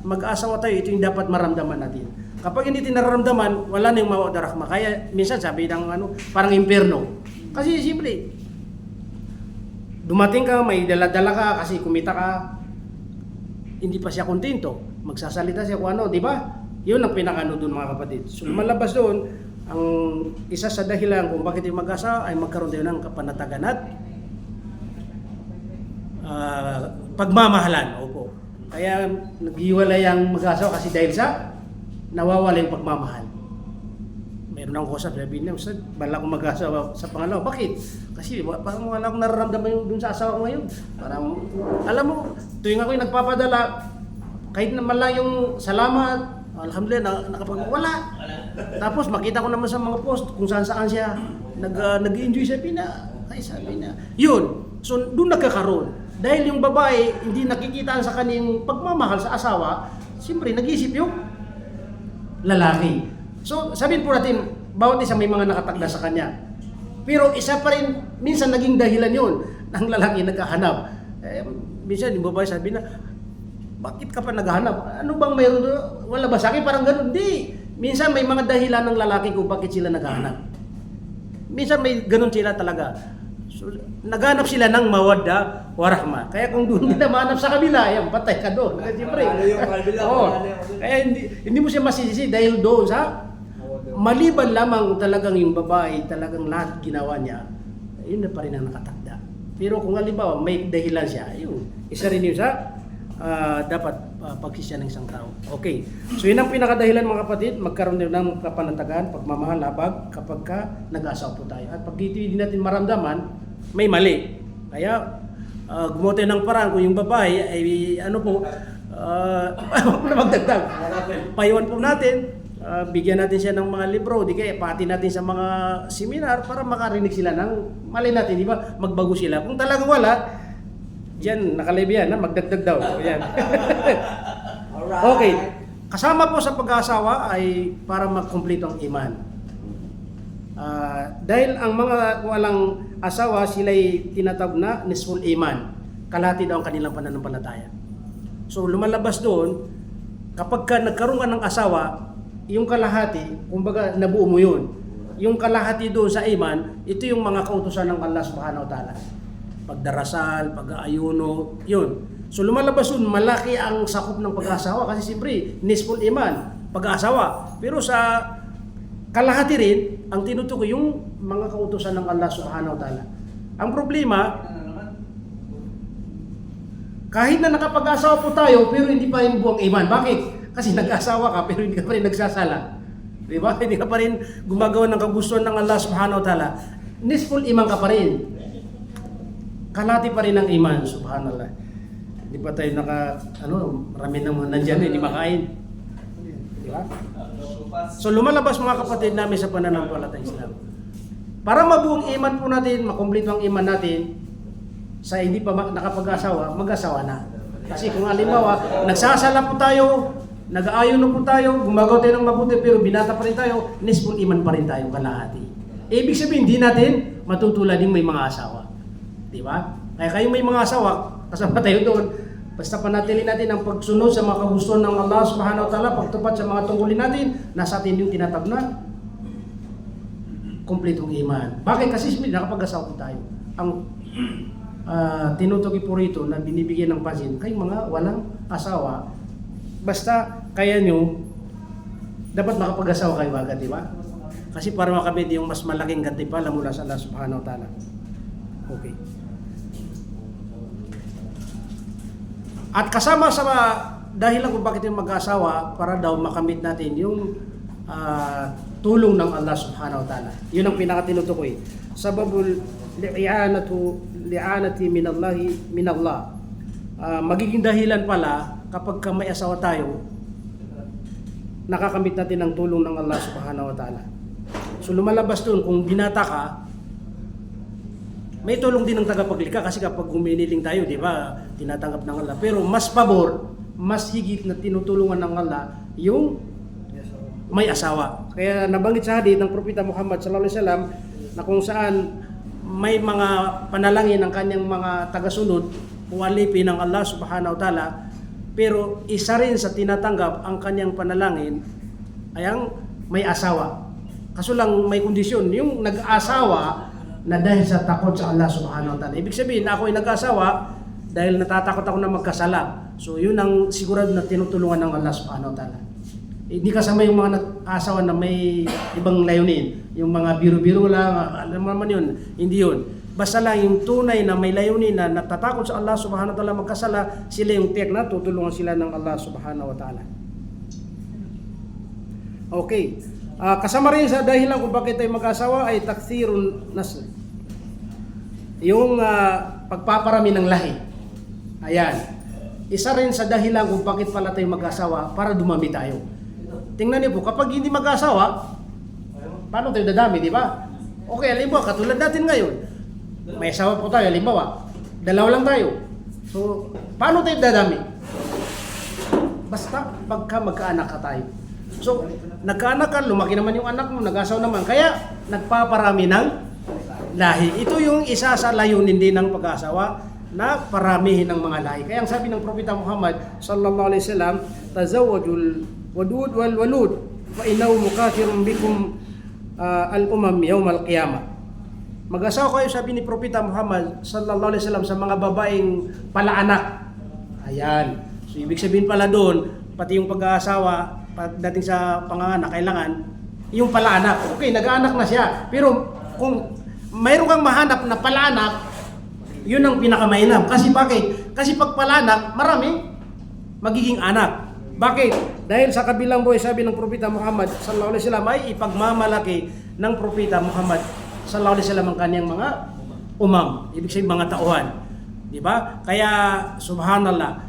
mag-asawa tayo, ito yung dapat maramdaman natin. Kapag hindi nararamdaman, wala na yung mawadda rahma. Kaya minsan sabi ng parang impyerno. Kasi simple, dumating ka, may dala-dala ka, kasi kumita ka, hindi pa siya kontento. Magsasalita siya kung ano, di ba? Yun ang pinakano doon mga kapatid. So lumalabas doon, ang isa sa dahilan kung bakit yung mag-asawa ay magkaroon tayo ng kapanatagan at pagmamahalan. Opo. Kaya naghiwalay ang mag-asawa kasi dahil sa nawawala yung pagmamahal. Meron akong kusap, sabi niya, bala akong mag-asawa sa pangalawa. Bakit? Kasi parang wala akong nararamdaman yung dun sa asawa ko ngayon. Parang, alam mo, tuwing ako yung nagpapadala, kahit naman lang yung salamat, alhamdulillah, wala. Tapos makita ko naman sa mga post kung saan siya nag-enjoy sa sabi na. Yun. So, doon nagkakaroon. Dahil yung babae, hindi nakikita sa kanyang pagmamahal sa asawa, siyempre, nag-iisip yung lalaki. So, sabihin po natin, bawat isa may mga nakatagda sa kanya. Pero isa pa rin, minsan naging dahilan yun ng lalaki naghahanap. Minsan yung babae sabi na, bakit ka pa naghahanap? Ano bang mayroon doon? Wala ba sa akin? Parang ganun. Hindi. Minsan may mga dahilan ng lalaki kung bakit sila naghahanap. Minsan may ganun sila talaga. So, naghanap sila ng mawadda wa rahma. Kaya kung doon nila mahanap sa kabila, yan, patay ka doon. Siyempre. Kaya hindi mo siya masisisi dahil doon sa maliban lamang talagang yung babae, talagang lahat ginawa niya, yun na pa rin ang nakatakda. Pero kung halimbawa may dahilan siya, yun, isa rin yun sa dapat pagsisya ng isang tao. Okay. So yun ang pinakadahilan mga kapatid, magkaroon din ng kapanatagan, pagmamahal, habag kapag ka nag-asawa po tayo. At pag hindi natin maramdaman, may mali. Kaya gumawa tayo ng paraan kung yung babae ay magdagdag. Payuan po natin, bigyan natin siya ng mga libro, di kaya pati natin sa mga seminar para makarinig sila ng mali natin, di ba? Magbago sila. Kung talagang wala, diyan nakalive yan, magdagdag daw. Yan. Alright. Okay. Kasama po sa pag-aasawa ay para magkumpleto ang iman. Dahil ang mga walang asawa, sila'y tinatawag na nisful iman. Kalahati daw ang kanilang pananampalataya. So lumalabas doon, kapag ka nagkaroon ka ng asawa, yung kalahati, kumbaga nabuo mo yun. Yung kalahati doon sa iman, ito yung mga kautusan ng Allah subhanahu wa ta'ala. Pagdarasal, pag-aayuno, yun. So lumalabas yun, malaki ang sakop ng pag-asawa kasi siyempre, nisful iman, pag-asawa. Pero sa kalahati rin, ang tinutukoy yung mga kautusan ng Allah subhanahu wa ta'ala. Ang problema, kahit na nakapag-asawa po tayo, pero hindi pa rin buwang iman. Bakit? Kasi nag-asawa ka, pero hindi ka pa rin nagsasala. Di ba? Hindi ka pa rin gumagawa ng kagustuhan ng Allah subhanahu wa ta'ala. Nisful iman ka pa rin. Kalahati pa rin ang iman, subhanallah. Hindi pa tayo marami nang mga nandyan, hindi makain. Di ba? So lumalabas mga kapatid namin sa pananampalatayang Islam. Para mabuong iman po natin, makumpleto ang iman natin, sa hindi pa nakapag-asawa, mag-asawa na. Kasi kung halimbawa, nagsasala po tayo, nag-aayon na po tayo, gumagawa tayo ng mabuti, pero binata pa rin tayo, nisful iman pa rin tayo kalahati. Ibig sabihin, hindi natin matutulad yung may mga asawa. Di ba? Kaya kayo may mga asawa, kasama tayo doon, basta panatili natin ang pagsunod sa mga kagustuhan ng Allah subhanahu wa ta'ala, pagtupad sa mga tungkulin natin, nasa atin yung tinatag na kumpletong iman. Bakit? Kasi nakapag-asawa po tayo. Ang tinutukoy po rito na binibigyan ng pansin, kayong mga walang asawa, basta kaya nyo, dapat makapag-asawa kayo agad, di ba? Kasi para makamit yung mas malaking gantimpala mula sa Allah subhanahu wa ta'ala. Okay. At kasama sa dahilan kung bakit yung mag-asawa, para daw makamit natin yung tulong ng Allah subhanahu wa ta'ala. Yun ang pinakatinutukoy. Sababul li'anati min Allah. Magiging dahilan pala kapag may asawa tayo, nakakamit natin ang tulong ng Allah subhanahu wa ta'ala. So lumalabas doon, kung binata ka, may tulong din ng tagapaglikha kasi kapag huminiling tayo, di ba, tinatanggap ng Allah. Pero mas pabor, mas higit na tinutulungan ng Allah yung may asawa. Kaya nabanggit sa hadith ng Propeta Muhammad sallallahu alaihi wasallam na kung saan may mga panalangin ng kanyang mga tagasunod kung alipin ng Allah subhanahu wa ta'ala, pero isa rin sa tinatanggap ang kanyang panalangin ay ang may asawa. Kaso lang may kondisyon, yung nag-asawa na dahil sa takot sa Allah subhanahu wa ta'ala. Ibig sabihin, ako ay nag-asawa dahil natatakot ako na magkasala. So yun ang sigurado na tinutulungan ng Allah subhanahu wa ta'ala. Hindi kasama yung mga nag-asawa na may ibang layunin. Yung mga biro-biro lang, alam mo naman yun. Hindi yun. Basta lang yung tunay na may layunin na natatakot sa Allah subhanahu wa ta'ala magkasala, sila yung tiyak na tutulungan sila ng Allah subhanahu wa ta'ala. Okay. Kasama rin sa dahilan kung bakit tayo mag-asawa ay takthirun nasl. Yung pagpaparami ng lahi. Ayan. Isa rin sa dahilan kung bakit pala tayo mag-asawa para dumami tayo. Tingnan niyo po, kapag hindi mag-asawa, paano tayo dadami, di ba? Okay, halimbawa, katulad natin ngayon. May asawa po tayo, halimbawa. Dalawa lang tayo. So, paano tayo dadami? Basta pagka magkaanak ka tayo. So, nagkaanak ka, lumaki naman yung anak mo, nag-asawa naman. Kaya, nagpaparami ng lahi. Ito yung isa sa layunin din ng pag-asawa na paramihin ng mga lahi. Kaya ang sabi ng Propeta Muhammad sallallahu alaihi wasallam, tazawwajul wadud wal walud fa innahu mukathirun bikum al-umam yawm al-qiyamah. Mag-asawa kayo, sabi ni Propeta Muhammad sallallahu alaihi wasallam, sa mga babaeng palaanak. Ayan. So, ibig sabihin pala doon, pati yung pag-aasawa, pagdating sa panganganak, kailangan yung palaanak. Okay, nag-aanak na siya. Pero kung mayroon kang mahanap na palaanak, yun ang pinakamainam. Kasi bakit? Kasi pag palaanak, marami magiging anak. Bakit? Dahil sa kabilang buhay, sabi ng Propeta Muhammad sallallahu alaihi wasallam, ay ipagmamalaki ng Propeta Muhammad sallallahu alaihi wasallam ang kanyang mga umam. Ibig sabihin mga tauhan. Di ba? Kaya subhanallah,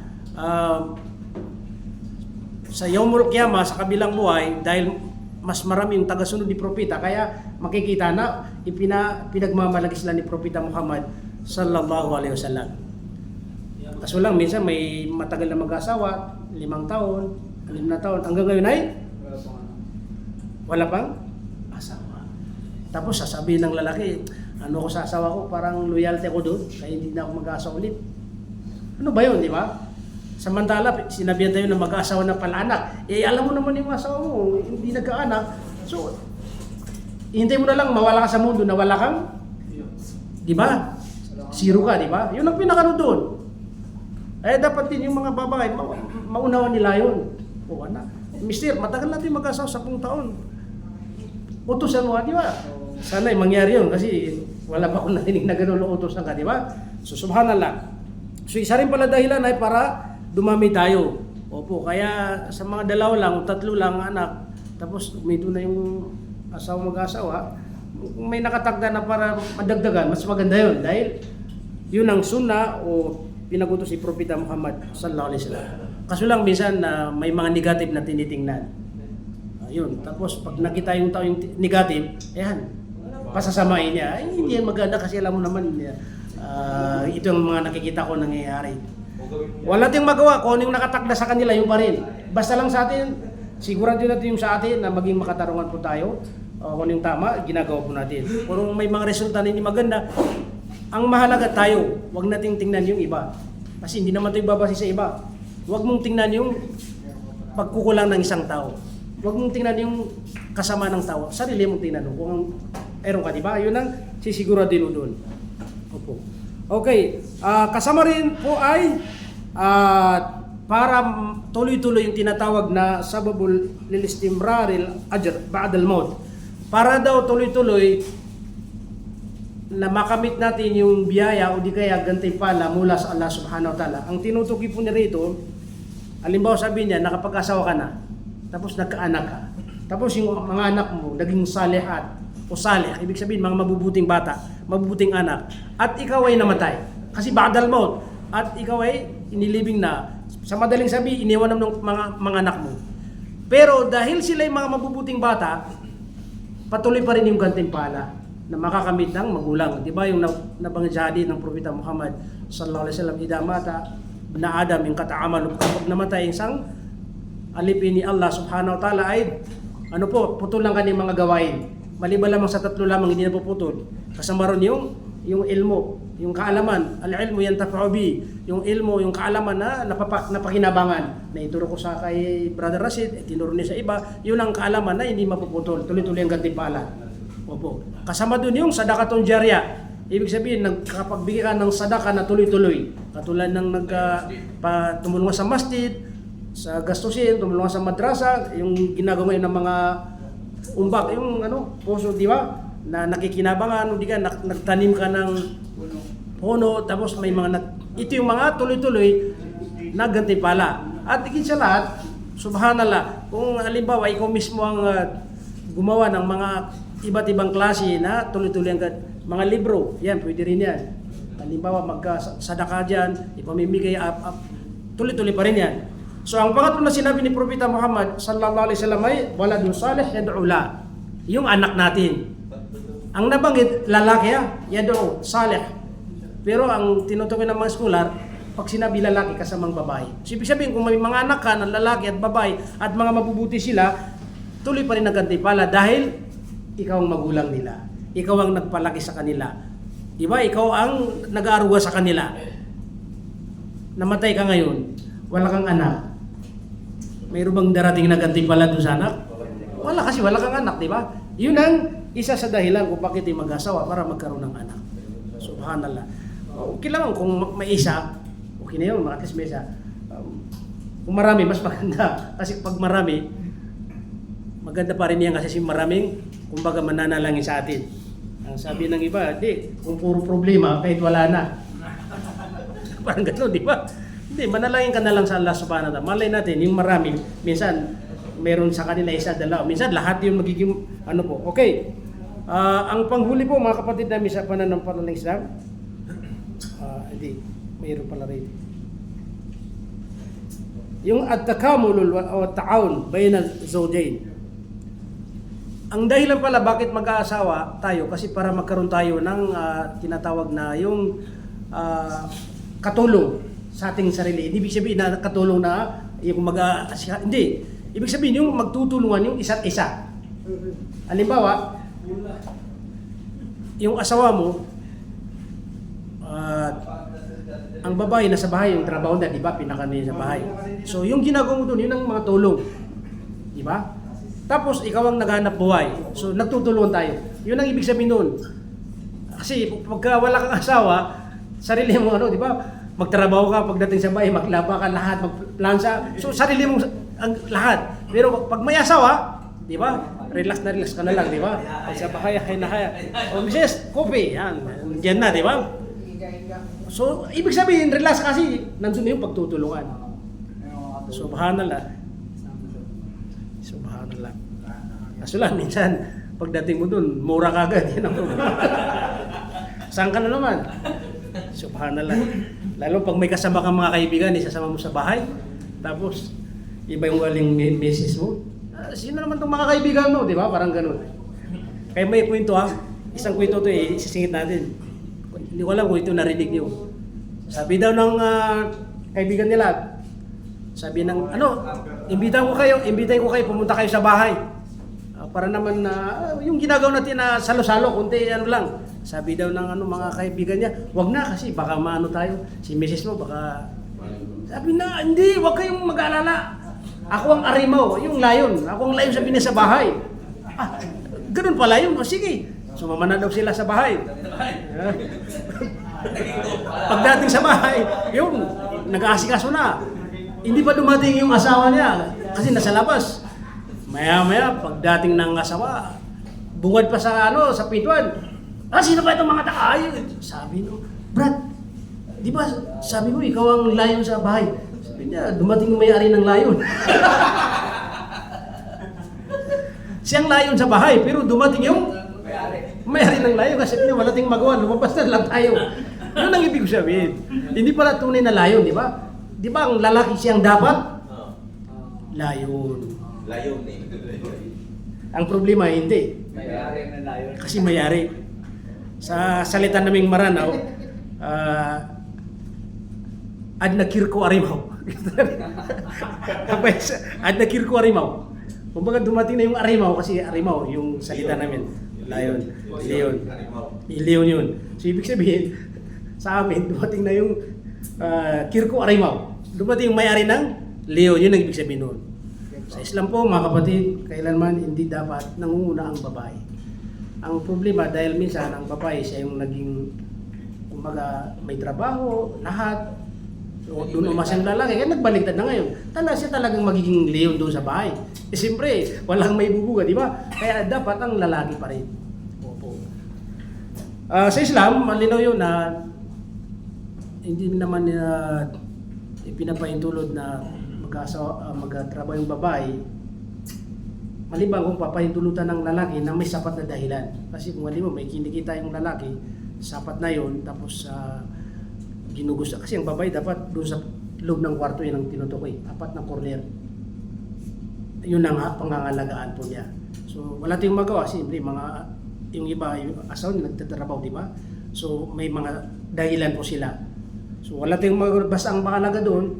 sa Yaumul Qiyamah, sa kabilang buhay, dahil mas marami yung tagasunod ni Propeta, kaya makikita na pinagmamalaki sila ni Propeta Muhammad sallallahu alaihi wasallam. Kaso lang, minsan may matagal na mag-asawa, 5 taon, 6 na taon, hanggang ngayon ay wala pang asawa. Tapos sasabihin ng lalaki, ano ko sa asawa ko, parang loyalty ako doon, kaya hindi na ako mag-asawa ulit. Ano ba yun, di ba? Samantala, sinabihan tayo na mag-asawa na palaanak. Eh, alam mo naman yung asawa mo, hindi nagkaanak. So, hintay mo na lang mawala ka sa mundo na wala kang, di ba? Zero ka, di ba? Yun ang pinakano doon. Eh, dapat din yung mga babae, maunawan nila yun. O, anak. Mister, matagal natin mag-asawa 10 taon. Utusan mo, di ba? Sana'y mangyari yun kasi wala pa akong narinig na gano'n utusan ka, di ba? So, subhanallah. So, isa rin pala dahilan ay para dumami tayo. Opo, kaya sa mga 2 lang, 3 lang anak, tapos umito na yung asawa mag-asawa, kung may nakatagda na para madagdagan, mas maganda yun. Dahil yun ang sunna o pinagutos si Propeta Muhammad sallallahu alaihi wasallam. Kaso lang minsan may mga negative na tinitingnan. Ayun, tapos pag nakita yung tao yung negative, ayan, pasasamain niya. Ay, hindi yan maganda kasi alam mo naman, ito yung mga nakikita ko nangyayari. Wala tayong magawa, kung ano yung nakatakda sa kanila, yung pa rin. Basta lang sa atin, sigurado natin yung sa atin na maging makatarungan po tayo. Kung ano yung tama, ginagawa po natin. Kung may mga resulta na hindi maganda, ang mahalaga tayo, huwag nating tingnan yung iba. Kasi hindi naman tayo babase sa iba. Huwag mong tingnan yung pagkukulang ng isang tao. Huwag mong tingnan yung kasama ng tao. Sarili mong tingnan. Kung meron ka, di ba? Yun ang sisiguraduhin mo doon. Opo. Okay. Kasama rin po ay para tuloy-tuloy yung tinatawag na sababul lil istimraril ajr ba'da al-maut. Para daw tuloy-tuloy na makamit natin yung biyaya o di kaya gantimpala mula sa Allah subhanahu wa ta'ala. Ang tinutukoy po niya rito, halimbawa sabi niya, nakapag-asawa ka na, tapos nagkaanak ka, tapos yung mga anak mo, naging salihat o salih, ibig sabihin mga mabubuting bata, mabubuting anak, at ikaw ay namatay. Kasi ba'dal maut, at ikaw ay inilibing na, sa madaling sabi, iniwan ng mga anak mo. Pero dahil sila ay mga mabubuting bata, patuloy pa rin yung gantimpala na makakamit ng magulang. Di ba yung nabanggit sa hadith ng Propeta Muhammad sallallahu alaihi wasallam, idha mata na Adam yung kataamal, kapag namatay isang alipin ni Allah subhanahu wa ta'ala ay ano po, putol lang kanyang mga gawain. Maliban lamang sa 3 lamang hindi na puputol. Kasama ron yung ilmo, yung kaalaman, al-ilmu yantafa'u bi, yung ilmo, yung kaalaman na napakinabangan. Na ituro ko sa kay Brother Rashid, tinuro niya sa iba, yun ang kaalaman na hindi mapuputol. Tuloy-tuloy ang gantimpala. Opo. Kasama dun yung sadaqatun jariyah. Ibig sabihin, nagkapagbigay ka ng sadaka na tuloy-tuloy. Katulad ng tumulong sa masjid, sa gastusin, tumulong sa madrasa, yung ginagawa ng mga umbak, yung puso, di ba? Na nakikinabangan, di ka, nagtanim ka ng puno, tapos may ito yung mga tuloy-tuloy na gantimpala. At higit sa lahat, subhanallah, kung halimbawa ikaw mismo ang gumawa ng mga iba't ibang klase na tuloy-tuloy ang mga libro, yan, pwede rin yan. Halimbawa, magkasadaka dyan, ipamimigay, tuloy-tuloy pa rin yan. So, ang pangatlo na sinabi ni Propeta Muhammad sallallahu alaihi wasallam ay waladun salih yad'u la. Yung anak natin. Ang nabanggit, lalaki yad'u salih. Pero ang tinutukoy ng mga scholar, pag sinabi lalaki, kasamang babae. So, ibig sabihin, kung may mga anak ka ng lalaki at babae at mga mabubuti sila, tuloy pa rin ang gantimpala dahil ikaw ang magulang nila. Ikaw ang nagpalaki sa kanila. Diba? Ikaw ang nag-aaruga sa kanila. Namatay ka ngayon, wala kang anak. Mayroon bang darating na gantimpala doon sa anak? Wala, kasi wala kang anak, di ba? Yun ang isa sa dahilan kung bakit yung mag-asawa para magkaroon ng anak. Subhanallah. Okay lang kung may isa, okay na yun, at least may isa. Kung marami, mas maganda. Kasi pag marami, maganda pa rin yan kasi maraming, kumbaga, mananalangin sa atin. Ang sabi ng iba, di, kung puro problema, kahit wala na. Parang gano'n, di ba? Hindi, manalangin ka na lang sa Allah subhanahu wa ta'ala. Malay natin, yung marami, minsan, meron sa kanila isa, dalawa. Minsan, lahat yung magiging, ano po. Okay. Ang panghuli po, mga kapatid namin sa pananampalatayang ng Islam, hindi, mayroon pala rin. Yung at-takamul o at-ta'awun bayna zawjayn. Ang dahilan pala bakit mag-aasawa tayo kasi para magkaroon tayo ng tinatawag na yung katulong sa ating sarili. Hindi ibig sabihin na katulong na yung hindi. Ibig sabihin yung magtutulungan yung isa't isa. Halimbawa, yung asawa mo, ang babae nasa bahay, yung trabaho na, di ba, pinakani sa bahay. So, yung ginagawa mo doon, yun ang mga tulong. Di ba? Tapos, ikaw ang naghanap buhay. So, nagtutulungan tayo. Yun ang ibig sabihin doon. Kasi, pagka wala kang asawa, sarili mo, di ba, magtrabaho ka, pagdating sa bahay, maglaba ka, lahat, magplansa. So, sarili mo ang lahat. Pero, pag may asawa, di ba, relax ka na lang, di ba? Pag sa bahay, kaya. O, Mrs. Kopi, yan, dyan na, di ba? So, ibig sabihin, relax kasi nandun yung pagtutulungan. Subhanallah. Subhanallah. Kaso lang, minsan, pagdating mo dun, mura ka agad. Yan ang problema. Saan ka na naman? Subhanallah. Lalo pag may kasama kang mga kaibigan, isasama mo sa bahay, tapos, iba yung galing misis mo. Sino naman itong mga kaibigan mo, di ba? Parang ganun. Kaya may kwento isang kwento ito isisingit natin. Hindi ko alam kung ito narinig niyo. Sabi daw ng kaibigan nila, sabi ng, imbitahin ko kayo, pumunta kayo sa bahay. Para naman yung ginagawa natin na salo-salo, kunti lang. Sabi daw ng mga kaibigan niya, wag na kasi baka maano tayo, si misis mo baka... Sabi na, hindi, wag kayong mag-alala. Ako ang arimaw, yung layon. Ako ang layon sabi niya sa bahay. Ganun pala yun. Sige, sumama na daw sila sa bahay. Pagdating sa bahay, yun, nag-aasikaso na. Hindi pa dumating yung asawa niya kasi nasa labas. Maya-maya, pagdating ng asawa, bungad pa sa sa pintuan. Sino ba itong mga tao? Sabi no, Brad, di ba sabi mo ikaw ang layon sa bahay? Sabi niya, dumating yung may-ari ng layon. Siyang layon sa bahay, pero dumating yung may-ari ng layon kasi niya wala ting magawa, lumabas na lang tayo. Yun ang ibig sabihin. Hindi pala tunay na layon, di ba? Di ba ang lalaki siyang dapat? Layon. Layon eh. Ang problema hindi. May-ari na layon. Kasi may-ari. Sa salita naming Maranaw, ad nakirko arimaw. Ad nakirko arimaw. Kumbaga dumating na yung arimaw kasi arimaw yung salita namin. Lion. Leon yun. So ibig sabihin, sa amin, dumating na yung kirko arimaw. Dumating yung may-ari ng leon. Yun ang ibig sabihin nun. Sa Islam po, mga kapatid, kailanman hindi dapat nangunguna ang babae. Ang problema dahil minsan ang babae siya yung naging kumbaga may trabaho, lahat. So, doon umas yung lalaki, kaya nagbaliktad na ngayon. Siya talagang magiging leon doon sa bahay. Siyempre, walang may bubuga, di ba? Kaya dapat ang lalaki pa rin. Opo. Sa Islam, malinaw yun na hindi naman ipinapaintulod na magtrabaho yung babae maliban kung papahintulutan ng lalaki na may sapat na dahilan. Kasi kung alam mo, may kinikita yung lalaki, sapat na yon tapos ginugusto. Kasi ang babae dapat doon sa loob ng kwarto yun ang tinutukoy. Apat na corner. Yun ang pangangalagaan po niya. So wala tayong magawa. Siyempre, yung iba, yung asawa nagtatrabaho, di ba? So may mga dahilan po sila. So wala tayong magawa. Basta ang mahalaga doon,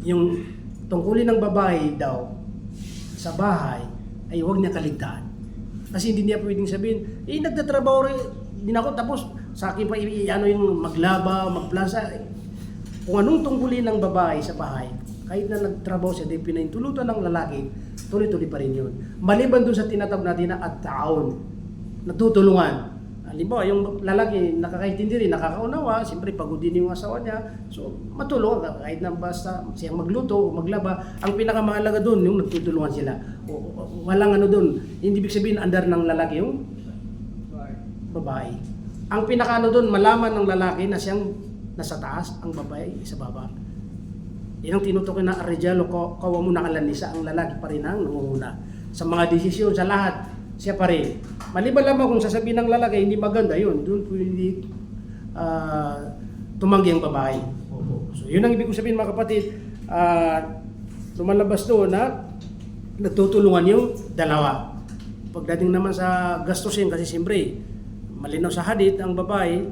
yung tungkulin ng babae daw sa bahay, ay huwag niya kaligtaan. Kasi hindi niya pwedeng sabihin, nagtatrabaho rin din ako, tapos sa akin pa yung maglaba, magplansa. Kung anong tungkulin ng babae sa bahay, kahit na nagtrabaho siya, di pinahintulutan ng lalaki, tuloy-tuloy pa rin yun. Maliban doon sa tinatawag natin na at-ta'awun, natutulungan. Halimbawa, yung lalaki nakakaintindi rin, nakakaunawa, siyempre pagod din yung asawa niya. So, matulungan ka kahit na basta siyang magluto o maglaba. Ang pinakamahalaga doon, yung nagtutulungan sila. Walang ano doon, hindi ibig sabihin andar ng lalaki yung babae. Ang pinakaano doon, malaman ng lalaki na siyang nasa taas, ang babae sa baba. Yan ang tinutukoy na Arejalo, kawa mo nakalanisa, ang lalaki pa rin ang nangunguna. Sa mga desisyon, sa lahat, siya pa rin. Maliban lamang kung sasabihin ng lalaki, hindi maganda yun. Doon pwede tumanggi ang babae. So yun ang ibig ko sabihin mga kapatid. Lumalabas doon na nagtutulungan yung dalawa. Pagdating naman sa gastusin, kasi siyempre, malinaw sa hadith, ang babae,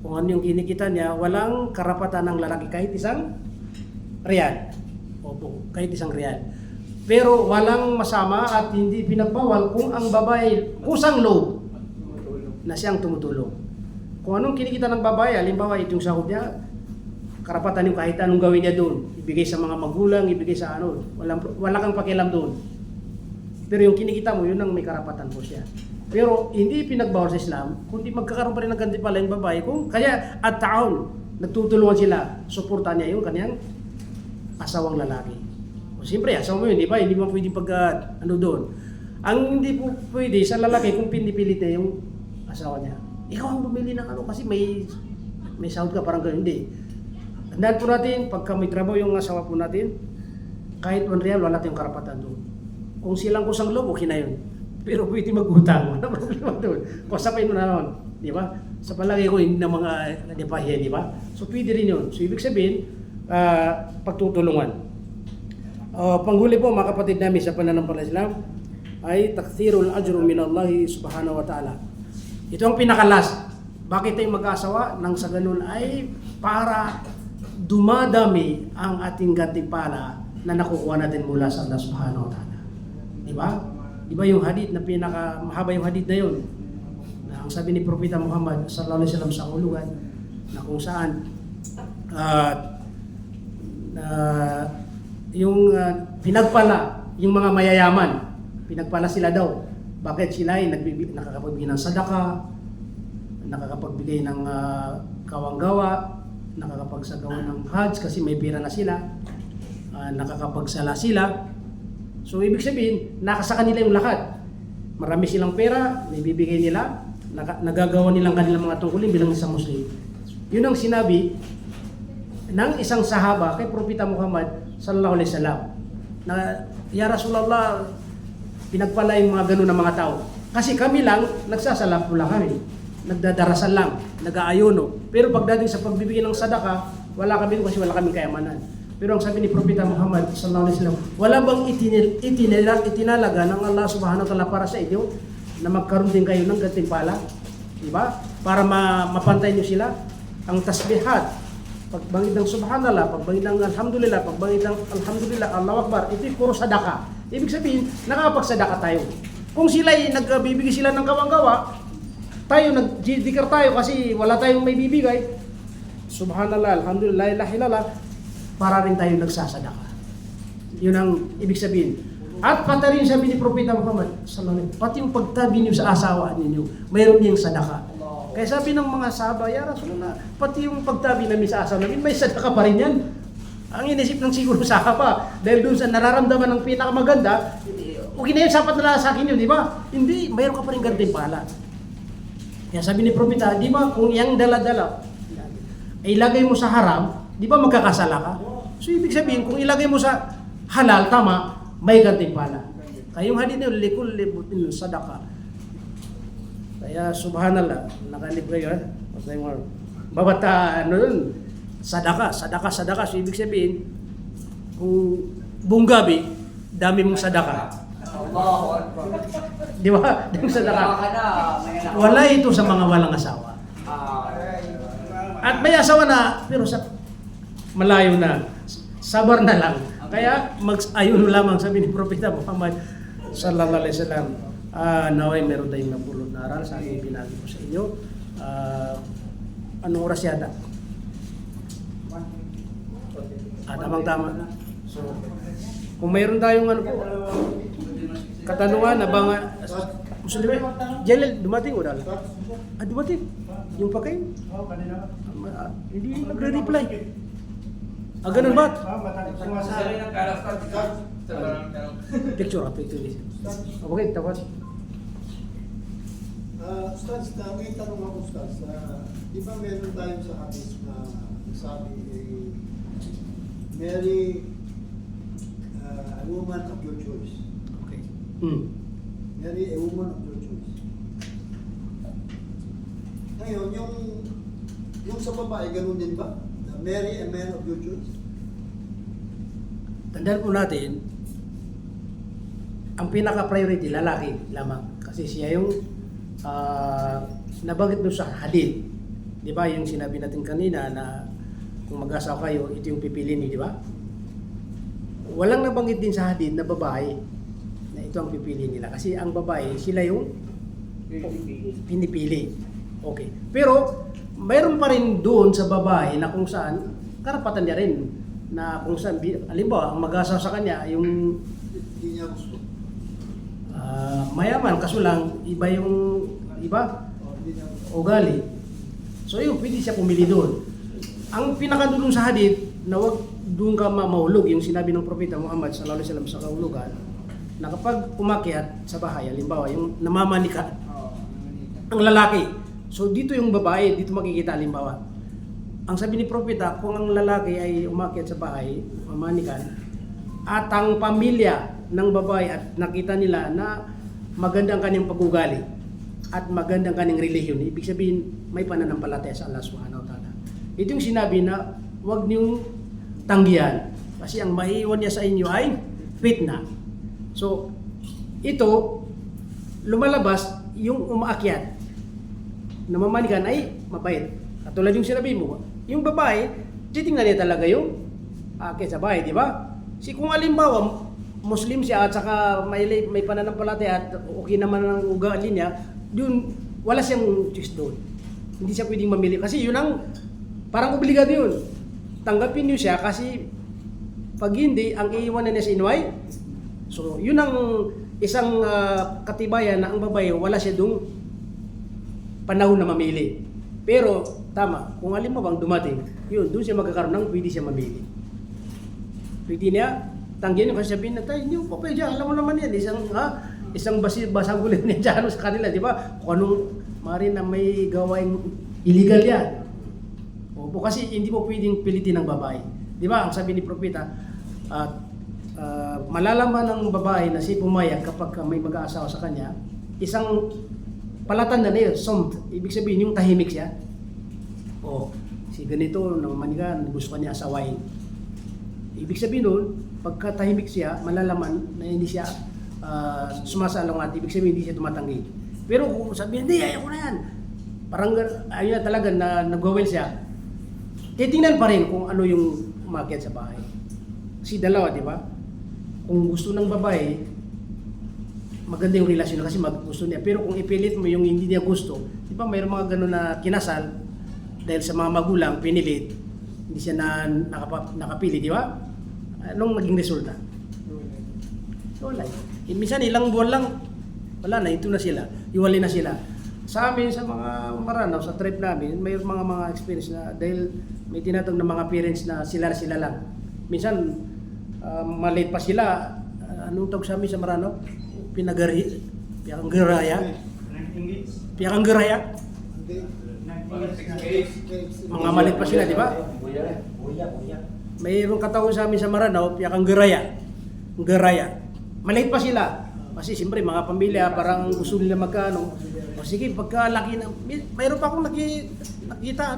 kung ano yung kinikita niya, walang karapatan ng lalaki kahit isang riyal. Opo, kahit isang riyal. Pero walang masama at hindi pinagbawal kung ang babae kusang loob na siyang tumutulong. Kung anong kinikita ng babae, halimbawa itong sahod niya, karapatan yung kahit anong gawin niya doon. Ibigay sa mga magulang, ibigay sa ano, wala kang pakialam doon. Pero yung kinikita mo, yun ang may karapatan po siya. Pero hindi pinagbawal sa Islam, kundi magkakaroon pa rin ng gantimpala yung babae. Kung kaya at taon, nagtutulungan sila, suportahan niya yung kanyang asawang lalaki. Siyempre, asawa mo yun, di ba? Hindi mo pwedeng ano doon. Ang hindi po pwede sa lalaki kung pinipilit niya yung asawa niya. Ikaw ang bumili ng ano kasi may sahod ka, parang gano'n. Hindi. Tandaan po natin, pagka may trabaho yung asawa po natin, kahit 1 real, wala tayong karapatan doon. Kung silang kusang loob, okay na yun. Pero pwede mag-utang. Wala problema doon. Kusapin mo na noon. Di ba? Sa palagi ko, hindi na mga depahiya, di ba? So pwede rin yun. So ibig sabihin, pagtutulungan. Panghuli po mga kapatid namin sa pananampalataya Islam ay takthirul ajru min Allah subhanahu wa ta'ala. Ito ang pinakalas. Bakit tayo mag-asawa? Nang sa ganun ay para dumadami ang ating gantimpala na nakukuha natin mula sa Allah subhanahu wa ta'ala. Di ba? Di ba yung hadith na mahaba yung hadith na yun? Na ang sabi ni Propeta Muhammad sallallahu alaihi wasallam sa ulungan na kung saan yung pinagpala yung mga mayayaman, pinagpala sila daw. Bakit sila ay nakakapagbigay ng sadaka, nakakapagbigay ng kawanggawa, nakakapagsagawa ng hajj kasi may pera na sila, nakakapagsala sila. So ibig sabihin, nakasa kanila yung lahat. Marami silang pera, naibibigay nila, nagagawa nilang kanilang mga tungkulin bilang isang Muslim. Yun ang sinabi ng isang sahaba kay Propeta Muhammad sallallahu alaihi wasallam na, ya Rasulullah, pinagpala yung mga ganun ng mga tao. Kasi kami lang, nagsasala lang kami. Nagdadarasal lang, nag-aayono. Pero pagdating sa pagbibigay ng sadaka, wala kami kasi wala kaming kayamanan. Pero ang sabi ni Propeta Muhammad sallallahu alaihi wasallam, wala bang itinalaga ng Allah subhanahu wa ta'ala para sa inyo na magkaroon din kayo ng gantimpala? Diba? Para mapantay nyo sila. Ang tasbihat, pagbangit ng subhanallah, pagbangit ng alhamdulillah, pagbangit ng alhamdulillah, Allahu Akbar, ito puro sadaka. Ibig sabihin, nakakapagsadaka tayo. Kung sila nagbibigay sila ng gawang-gawa, tayo nag-dikar tayo kasi wala tayong may bibigay. Subhanallah, alhamdulillah, la ilaha illallah, para rin tayo nagsasadaka. Yun ang ibig sabihin. At pati rin sabi ni Propeta Muhammad sallallahu alaihi wasallam, pati yung pagtabi niyo sa asawa ninyo, mayroon diyang sadaka. Kaya sabi ng mga sahaba, ya Rasulullah, pati yung pagtabi namin sa asawa namin, may sadaka pa rin yan. Ang inisip ng siguro sahaba, dahil doon sa nararamdaman ng pinakamaganda, okay na yun, sapat na lang sa akin yun, di ba? Hindi, mayroon ka pa rin gantimpala. Kaya sabi ni Propeta, di ba, kung yung dala-dala, ilagay mo sa haram, di ba magkakasala ka? So ibig sabihin, kung ilagay mo sa halal, tama, may gantimpala. Kaya yung hadith nyo, likul libutin sadaka. Kaya subhanallah, nakalib kayo babata, ano yun, sadaka. So ibig sabihin, kung buong gabi, dami mong sadaka. Allahu Akbar. Di ba? Dami sadaka. Wala ito sa mga walang asawa. At may asawa na, pero sa malayo na, sabar na lang. Kaya mag-ayun lamang sabi ni Propeta Muhammad sallallahu alaihi wasallam. Naway meron tayong napulot na aral sa aking pinagi ko sa inyo. Anong oras yata? Tamang-tama. So, kung mayroon tayong katanungan, Muslim eh. Jalil, dumating o dala? Dumating. Yung pagkain. Oo, kanina. Hindi nagre-reply. Ganun ba? Sali ng karakter. Picture, picture. Okay, tapos. Ustads, may tanong ako, Ustads. Di ba meron tayo sa hadith na sabi Mary, a woman of your choice. Okay. Mary, a woman of your choice. Ngayon, yung sa babae, ganun din ba? Na Mary, a man of your choice? Tandaan po natin, ang pinaka-priority, lalaki lamang. Kasi siya yung nabanggit mo sa hadith. Di ba yung sinabi natin kanina na kung mag-asawa kayo, ito yung pipiliin niyo, di ba? Walang nabanggit din sa hadith na babae na ito ang pipiliin nila. Kasi ang babae, sila yung pinipili. Okay. Pero, mayroon pa rin doon sa babae na kung saan, karapatan niya rin na kung saan, halimbawa, ang mag-asawa sa kanya, yung Hindi niya gusto. mayaman, kaso lang, iba yung, iba, Hindi niya gusto. ugali. So yun, pwede siya pumili doon. Ang pinakadulong sa hadith, na wag doon ka mahulog, yung sinabi ng Propeta Muhammad sallallahu alaihi wasallam sa kahulugan, na kapag umakyat sa bahay, halimbawa, yung namamanika, ang lalaki. So dito yung babae, dito makikita halimbawa. Ang sabi ni Propeta, kung ang lalaki ay umakyat sa bahay, mamanikan, at ang pamilya ng babae at nakita nila na magandang kanyang pag-ugali at magandang kanyang relihiyon, ibig sabihin may pananampalataya sa Allah Subhanahu wa Ta'ala. Ito yung sinabi na huwag niyong tanggihan kasi ang maiiwan niya sa inyo ay fitna. So, ito, lumalabas yung umaakyat na mamanikan ay mabait. Katulad yung sinabi mo, yung babae, titingnan niya talaga yung aakyat sa bahay, di ba? Kung halimbawa, Muslim siya at saka may pananampalataya at okay naman ang ugali niya, yun, wala siyang choice doon. Hindi siya pwedeng mamili. Kasi yun ang, parang obligado yun. Tanggapin niyo siya kasi pag hindi, ang iiwanan niya sa inyo ay, so yun ang isang katibayan na ang babae, wala siya doon panahon na mamili. Pero, tama, kung halimbawa ang dumating, yun, doon siya magkakaroon ng pwede siya mamili. Pwede niya, tanggihan niyo kasi sabihin na tayo, hindi mo pa pwede, alam mo naman yan, isang basang gulit niya dyan sa kanila, di ba? Kung anong maaaring na may gawaing illegal yan. Opo, kasi hindi mo pwedeng pilitin ng babae. Di ba? Ang sabi ni Propeta, malalaman ng babae na si pumayag kapag may mag-aasawa sa kanya, isang palatanda na yun, somt. Ibig sabihin, yung tahimik siya. O, si ganito, namanigan, gusto ka niya asawain. Ibig sabihin nun, pagka tahimik siya, malalaman na hindi siya sumasalungat, ibig sabihin hindi siya tumatanggi. Pero kung sabihin, hindi, ayaw ko na yan. Parang ayun na talaga na nag-well siya. Titingnan pa rin kung ano yung umakyat sa bahay. Kasi dalawa, di ba? Kung gusto ng babae, maganda yung relasyon kasi gusto niya. Pero kung ipilit mo yung hindi niya gusto, di ba mayroong mga gano'n na kinasal dahil sa mga magulang, pinilit, hindi siya nakapili, di ba? Anong naging resulta? Wala. Minsan ilang buwan lang, wala na, ito na sila, iwalay na sila. Sa amin, sa mga Maranao, sa trip namin, may mga experience na dahil may tinatawag na mga parents na sila lang. Minsan, maliit pa sila, anong tawag sa amin sa Maranao? Piakanggeraya? Hindi. Mga maliit pa sila, di ba? Mayroong katawag sa amin sa Maranao, Piakanggeraya. Maliit pa sila. Kasi siyempre mga pamilya parang gusto nila magkano. O sige, pagkalaki na, mayroon pa akong nakita,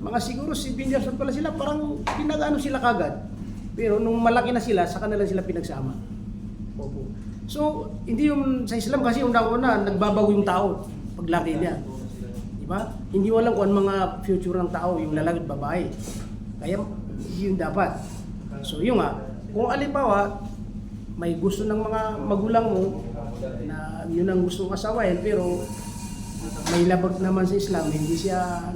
mga siguro 7 years old pala sila, parang pinag-ano sila kagad. Pero nung malaki na sila, sa kanila sila pinagsama. Opo. So, hindi yung sa Islam kasi una-una, nagbabago yung tao paglaki niya. Diba? Hindi mo alam kung ano mga future ng tao, yung lalaki at babae. Kaya, yun dapat. So, yun nga, kung alimbawa, may gusto ng mga magulang mo na yun ang gusto mong asawain, pero may labag naman sa Islam, hindi siya,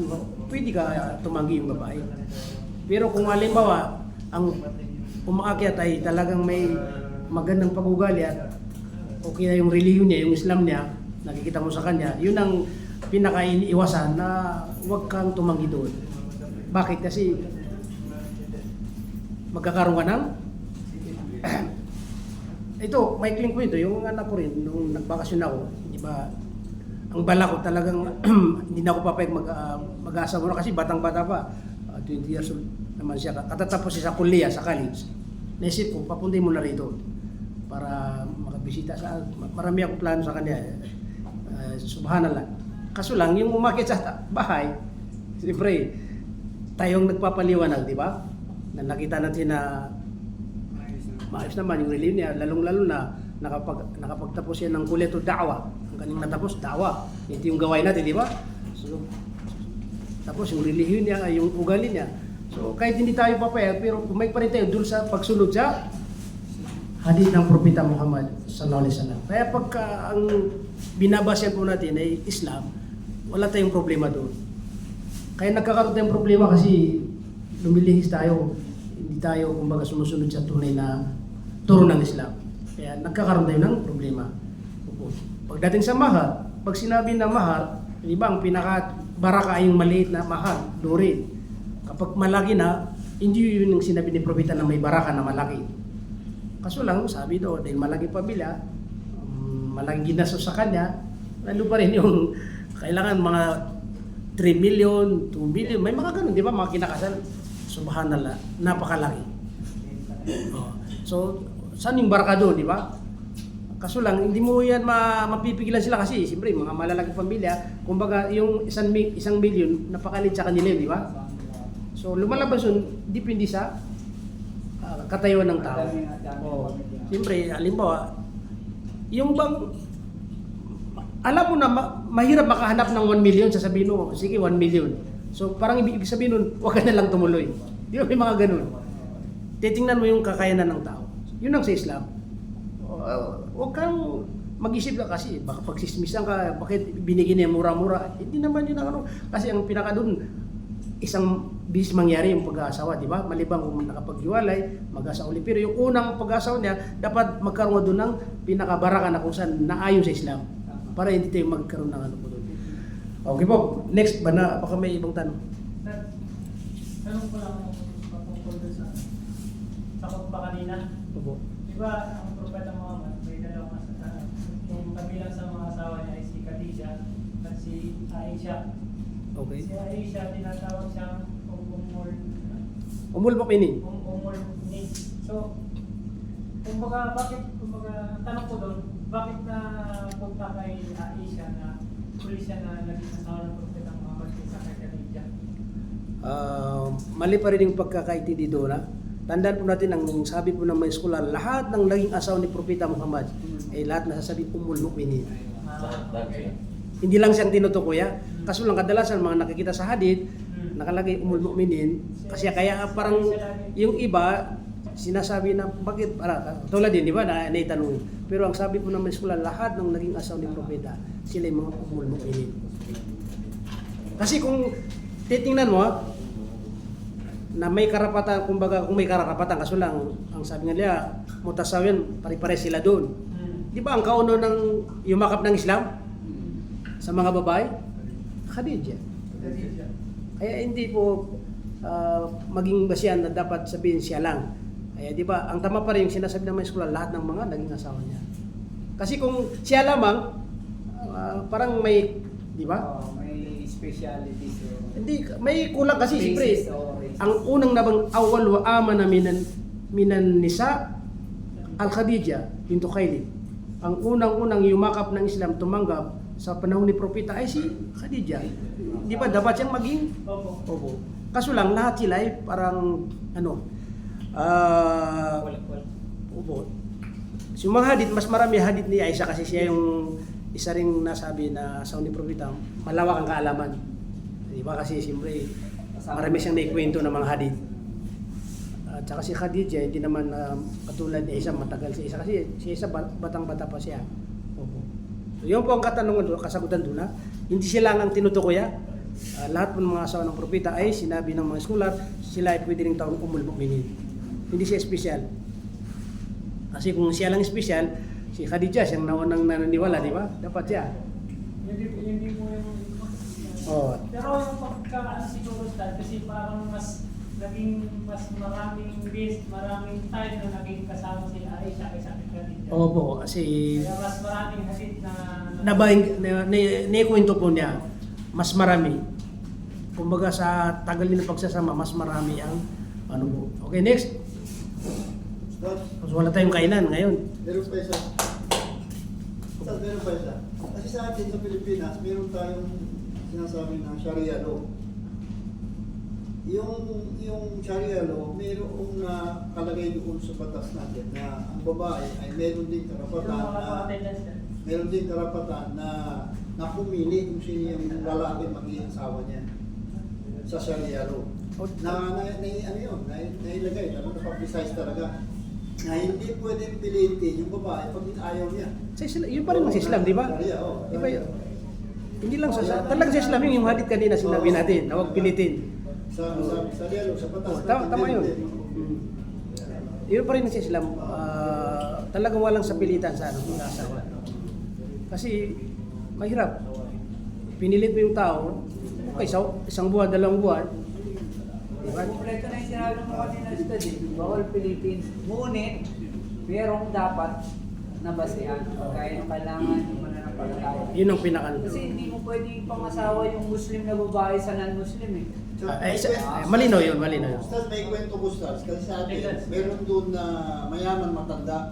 pwede ka tumanggi yung babae. Pero kung halimbawa, ang umaakyat ay talagang may magandang pag-ugali at okay na yung relihiyon niya, yung Islam niya, nakikita mo sa kanya, yun ang pinaka-iniiwasan na huwag kang tumanggi doon. Bakit? Kasi magkakaroon ka ng ito, maikling kwento, yung anak ko rin, nung nagbakasyon ako, di ba, ang bala ko talagang hindi na ako papayag mag-asa muna kasi batang-bata pa, 20 years old naman siya. Katatapos siya sa kuliah, sa college. Naisip ko, papuntin mo na rito para makabisita sa marami akong plano sa kanya. Subhanallah. Kaso lang, yung umakit sa bahay, siyempre, tayong nagpapaliwanag, di ba? Na nakita natin na maayos naman yung religion niya, lalong-lalo na nakapagtapos yan ng kuleto da'wa. Ang kanyang natapos, da'wa. Ito yung gawain natin, di ba? So, tapos yung religion niya, yung ugali niya. So, kahit hindi tayo papayag, pero may pa rin tayo dun sa pagsunod sa hadith ng Propeta Muhammad sallallahu alaihi wasallam. Kaya pagka ang binabasyan po natin ay Islam, wala tayong problema doon. Kaya nagkakaroon tayong problema kasi lumilihis tayo, hindi tayo kumbaga sumusunod sa tunay na turo ng Islam. Kaya nagkakaroon tayo ng problema. Pagdating sa mahar, pag sinabi na mahar, di ba ang pinaka-baraka ay yung maliit na mahar, duri. Kapag malaki na, hindi yun yung sinabi ni Propeta na may baraka na malaki. Kaso lang, sabi doon, dahil malaki pamilya, malaking ginastos sa kanya, lalo pa rin yung kailangan mga 3 million, 2 million, may mga ganun, di ba? Mga kinakasal, subhanallah, napakalaki. Oh. So, saan yung baraka doon, di ba? Kaso lang, hindi mo yan mapipigilan sila kasi, siyempre, mga malalaking pamilya, kumbaga, yung 1 million, napakalit sa kanila, di ba? So, lumalabas yun, depende sa katayuan ng tao. Oh. Siyempre, halimbawa, yung bang, alam mo na mahirap makahanap ng 1 million, sasabihin mo, sige 1 million. So parang ibig sabihin nun, huwag ka na lang tumuloy. Di ba may mga ganun? Titingnan mo yung kakayanan ng tao. Yun ang sa Islam. Huwag kang mag-isip lang kasi, baka pagsismisan ka, bakit binigyan niya mura-mura. Hindi naman yun ang ano. Kasi ang pinaka dun, isang bis mangyari yung pag-aasawa, di ba? Malibang kung nakapaghiwalay, mag-asa uli. Pero yung unang pag-aasawa niya, dapat magkaroon doon ng pinakabaraka na kung saan naayon sa Islam. Para hindi tayo magkaroon ng ano po doon. Okay po, next ba na? Baka may ibang tanong. Tanong ko lang patungkol doon sa khutbah kanina. Opo. Di ba ang Propeta Muhammad may dalawang asawa? Yung kabilang sa mga asawa niya ay si Khadija at si Aisha. Okay. Si Aisha tinatawag siyang Umul Mu'minin. Umul-Mu'minin. So, kumbaga tanong ko doon, bakit na punta kay Aisha na huli siya na naging asawa ng Propeta Muhammad kaysa kay Khadija? Mali pa rin yung pagkakaintindi doon. Tandaan po natin ang sabi po ng mga eskolar, lahat ng naging asawa ni Propeta Muhammad ay lahat nasasabi Ummul Mu'minin. Okay. Hindi lang siyang tinutukoya. Kaso lang kadalasan mga nakikita sa hadith, nakalagay Ummul Mu'minin. Kasi kaya parang yung iba, sinasabi na bakit, tulad din, di ba, na naitanong. Pero ang sabi po ng mga eskolar, lahat ng naging asawa ni Propeta, sila yung mga Ummul Mu'minin. Kasi kung titingnan mo, na may karapatan, kumbaga kung may karapatan, kaso lang, ang sabi nga nila, mutasawin, pare-pare sila doon. Di ba ang kauno ng yumakap ng Islam sa mga babae? Khadija. Kaya hindi po maging basihan na dapat sabihin siya lang. Kaya di ba, ang tama pa rin yung sinasabi ng mga eskwela, lahat ng mga naging asawa niya. Kasi kung siya lamang, parang may, di ba? May speciality. So, Hindi, may kulang kasi siyempre. basis o race. Ang unang nabang awal wa amana minan nisa al-Khadija bintu Khailid. Ang unang-unang yumakap ng Islam, tumanggap sa panahon ni Propeta ay si Khadija. Di ba dapat siyang maging? Opo. Kaso lang lahat sila ay parang opo. So mga hadith, mas marami hadith ni Aisha kasi siya yung isa ring nasabi na sa ni Propeta, malawak ang kaalaman. Di ba kasi siyempre marami siyang naikwento ng mga hadith. At saka si Khadija, hindi naman katulad ni Isa, matagal si Isa kasi si Isa batang-bata pa siya. Opo. So yun po ang katanungan doon, kasagutan doon na hindi sila ang tinutukoya. Lahat po ng mga asawa ng propeta ay sinabi ng mga scholar, sila ay pwede ring tawag Ummul Mu'minin. Hindi siya espesyal. Kasi kung siya lang espesyal, si Khadija siyang naunang naniniwala, di ba? Dapat siya. Ustad kasi parang naging mas maraming time na naging kasama si Aisha kaysa kay Khadija. Opo, kasi Kaya mas maraming hadith na naikwento po niya, mas marami. Kumbaga sa tagal nila pagsasama, mas marami ang ano po. Okay, next. Ustad, Mas wala tayong kainan ngayon. meron pa isa. Ustad, meron pa isa. Kasi sa atin sa Pilipinas, meron tayong sinasabi na Sharia law. Yung Sharia law, mayroong nakalagay doon sa batas natin na ang babae ay meron din karapatan na pumili kung sino yung lalaki maging asawa niya sa Sharia law. Nailagay, na-publicize talaga na hindi pwedeng pilitin yung babae pag ayaw niya. Sa Islam, yun pa rin sa Islam, di ba? Sharia, oo. Di ba yun? Hindi lang talagang sa Islam yung hadith kanina sinabi natin, na huwag pilitin. Sa Sharia law, sa batas Tama yun. din. Yun pa rin sa Islam, talagang walang sapilitan sa asawa. Kasi mahirap. Pinilit mo yung tao, okay, isang buwan, dalawang buwan. Diba? Kompleto na yung sinabi mo kanina Ustad eh. Bawal pilitin. Ngunit, merong dapat nabasihan. Kaya yung kailangan yung mananampalataya. Yun ang pinaka. Kasi hindi mo pwedeng pangasawa yung Muslim na babae sa non-Muslim eh. Malinaw yun, malinaw yun. Ustaz, may kwento ko, Ustaz. Kasi sa atin, meron doon na mayaman matanda.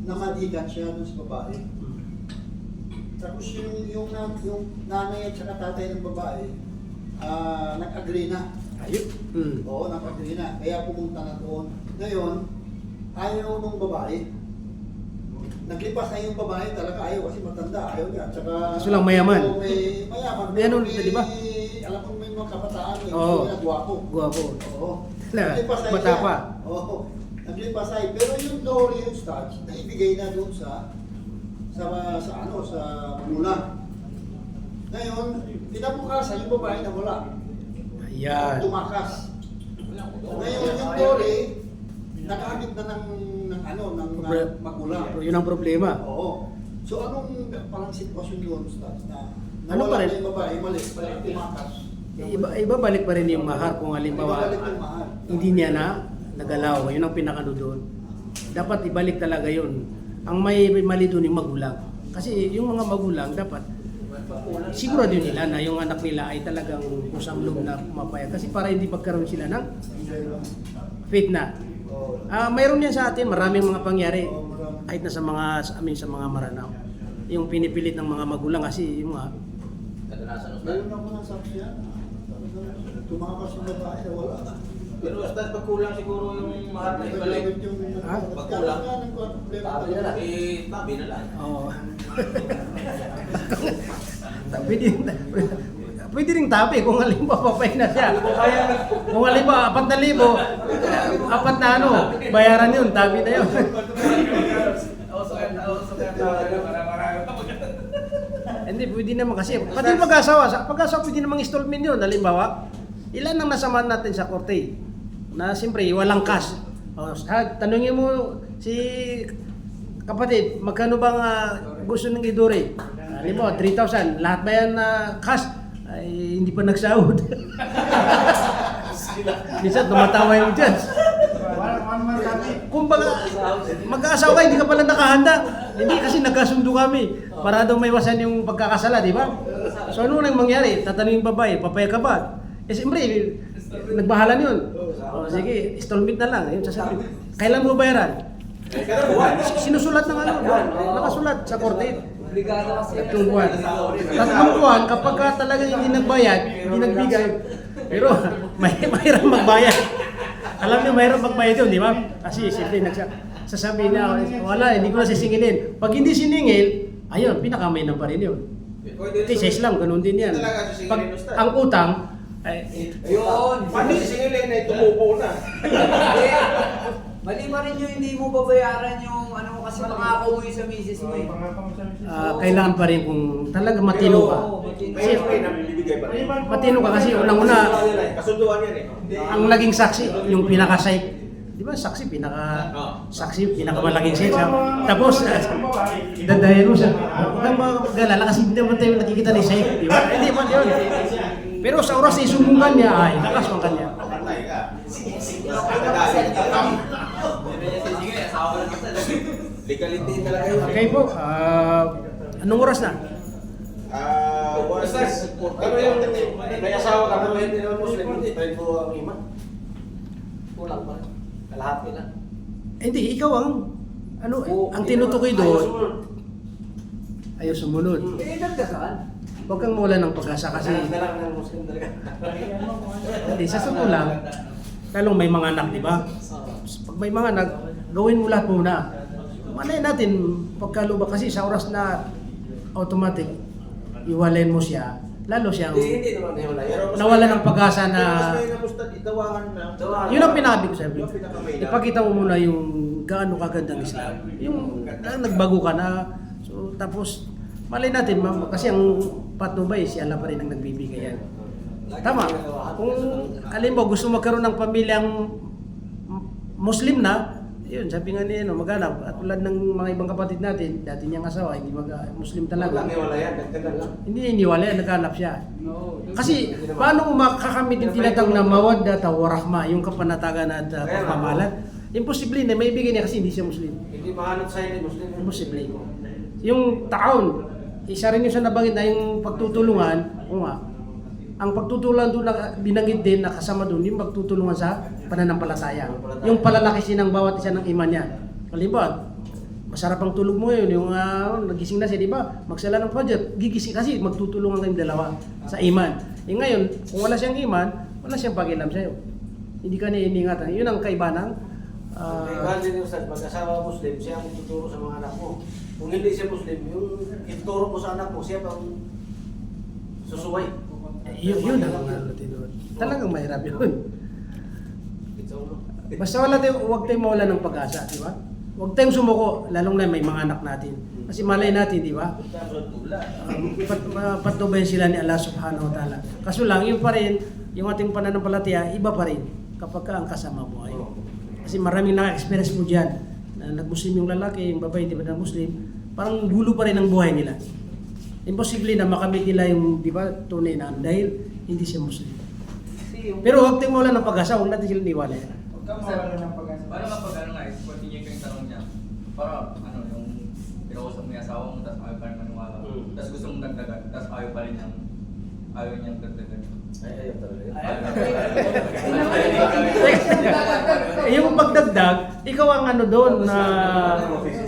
Namalikan siya doon sa babae. Tapos yung nanay at saka tatay ng babae, nag-agree na. Ayun. Oo, nag-agree na. Kaya pumunta na doon. Ngayon, ayaw nung babae. Naglipas na yung babae talaga, ayaw kasi matanda, ayaw niya. Tsaka, Gusto lang mayaman. May mayaman. Ganun, May- di ba? Alam mo may mga kabataan, may Oo. gusto nila gwapo. Guwapo. Oo. Na, Naglipas na bata siya. pa. Oo. Naglipas na. Pero yung glory, yung stage, naibigay na doon sa magulang. Ngayon, pinabukasan yung babae na wala. Ayan. Tumakas. Ngayon, yung glory, nakaagit na ng magulang. Yun ang problema. Oo. So anong parang sitwasyon yun, Stats, na Ano pa rin? nawala na yung babae, mali, tumakas. Iba balik pa rin yung mahar kung halimbawa Ibabalik yung mahal. hindi niya na nagalaw. Yun ang pinakano doon. Dapat ibalik talaga yun. Ang may mali doon yung magulang. Kasi yung mga magulang dapat siguro din nila na yung anak nila ay talagang kusang loob na mapayag. Kasi para hindi magkaroon sila ng fitna. Oo. Mayroon yan sa atin, maraming mga pangyari. Oo, marami. Kahit na sa mga maranaw. Yung pinipilit ng mga magulang kasi yung mga Kadalasan Ustad. Meron ako ng saksi yan. Tumakas yung babae, wala na. Pero Ustad, pag kulang siguro yung mahal na ibalik. Naglagot yung Pag kulang. Kaya nga nagka-problema Tabi na lang. talaga. Tabi na lang. Oo. Pwede rin tabi kung halimbawa papay na siya. Kung halimbawa 4,000, 4 na ano, bayaran yun, tabi na yun. Hindi, pwede naman kasi. Pati yung pag-asawa pwede namang installment yun. Halimbawa, ilan ang nasamahan natin sa korte? Na siyempre, walang cash. Tanungin mo si kapatid, magkano bang gusto ng idure? Halimbawa, 3,000. Lahat ba yan na cash? Ay, hindi pa nagsahod. Minsan, tumatawa yung judge. Kung mag-aasawa ka, hindi ka pala nakahanda. Hindi kasi nagkasundo kami. Para daw may wasan yung pagkakasala, di ba? So ano nang mangyari? Tatanungin yung babae, papayag ka ba? Eh siyempre, nagbahalan yun. O sige, installment na lang. Yun sasabi. Kailan mo bayaran? Sinusulat ng ano, nakasulat sa korte. Obligado kasi. 3 buwan. 3 buwan, kapag ka talagang hindi nagbayad, hindi nagbigay. Pero mahirap magbayad. Alam niyo, mahirap magbayad yun, di ba? Kasi siyempre sasabihin na, wala, hindi ko na sisingilin. Pag hindi siningil, ayun, pinakamay na pa rin yun. Kasi sa Islam, ganun din yan. Pag ang utang, ay, Yun. Paano sisingilin na tumubo na? Mali pa rin yung hindi mo babayaran yung ano kasi pangako mo yung sa misis mo eh. kailangan pa rin kung talaga matino ka. Oo, matino. May okay na bibigay pa rin. Matino ka kasi unang-una, Kasunduan yan eh. ang naging saksi, yung pinaka-site. Di ba saksi, pinakamalaking site. Tapos, dadayan mo siya. Huwag kang mag-galala kasi hindi naman tayo nakikita ni site. Di ba? Hindi man yun. Pero sa oras na isumbungan niya, ay, nakaswang kanya. Patay ka. Legality talaga yun. Okay po, anong oras na? Pero yung may asawa ka, pero hindi naman Muslim, hindi tayo po ang iman. Kulang pa. Kalahati lang. Hindi, ikaw ang tinutukoy doon, ayaw sumunod. Eh, dagdagan. Huwag kang mawala ng pag-asa kasi Dalang ng Muslim talaga. hindi, sa totoo lang, talong may mga anak, di ba? Pag may mga anak, gawin mo lahat muna. Malay natin, pagkaluba kasi sa oras na automatic, iwalayin mo siya, lalo siyang Hindi naman hiwalay. nawala ng pag-asa na, Mas may namustad, itawangan na. yun ang pinabi ko sa'yo. Yung pinakamahirap. Ipakita mo muna yung gaano kagandang Islam. Yung nagbago ka na, so tapos, malay natin, kasi ang patnubay, si Allah pa rin ang nagbibigay yan. Tama. Kung alin mo, gusto magkaroon ng pamilyang Muslim na, yun, sabi nga niya, maghanap. At tulad ng mga ibang kapatid natin, dati niyang asawa, hindi Muslim talaga. Walang hiwalayan, dagdagan lang. Hindi iniwala, naghanap siya. Kasi, paano mo makakamit yung tinatawag na mawadda at warahma, yung kapanatagan at pagmamahalan? Imposible na, may ibigay niya kasi hindi siya Muslim. Hindi mahanap sa hindi Muslim. Imposible. Yung taon, isa rin yung sa nabanggit na yung pagtutulungan, o nga, ang pagtutulungan doon na binanggit din, nakasama doon, yung pagtutulungan sa pananampalataya. Yung palalaki ng bawat isa ng iman niya. Halimbawa, masarap ang tulog mo ngayon, yung nagising na siya, di ba? Magsala ng Fajr, gigising kasi magtutulungan kayong dalawa sa iman. Ngayon, kung wala siyang iman, wala siyang pakialam sa'yo. Hindi ka niya iningatan. Yun ang kaibahan. Kaibahan din yung sa pag-asawa Muslim, siya ang tuturo sa mga anak mo. Kung hindi siya Muslim, yung ituturo mo sa anak mo, siya pang susuway. Yun ang doon. Talagang mahirap yun. It's all. Basta huwag tayong mawala ng pag-asa, di ba? Huwag tayong sumuko, lalong na may mga anak natin. Kasi malay natin, di ba? Patnubayan sila ni Allah subhanahu wa ta'ala. Kaso lang, yun pa rin, yung ating pananampalataya, iba pa rin kapag ka ang kasama mo ay. Kasi maraming naka-experience mo dyan, na nag-Muslim yung lalaki, yung babae, di ba na Muslim, parang gulo pa rin ang buhay nila. Imposible na makamit nila yung, di ba, tunay na dahil hindi siya Muslim. Pero huwag tayong mawala ng pag-asa, huwag natin sila niwala. Huwag kang mawala ng pag-asa. Paano kapag ano nga, continue ko yung tanong niya, para ano, yung pinausap mo yung asawa mo, tapos ayaw pa rin maniwala. Tapos gusto mong dagdagan, tapos ayaw pa rin niyang, ayaw niyang dagdagan. Ayaw talaga. Yung pagdagdag, ikaw ang ano doon na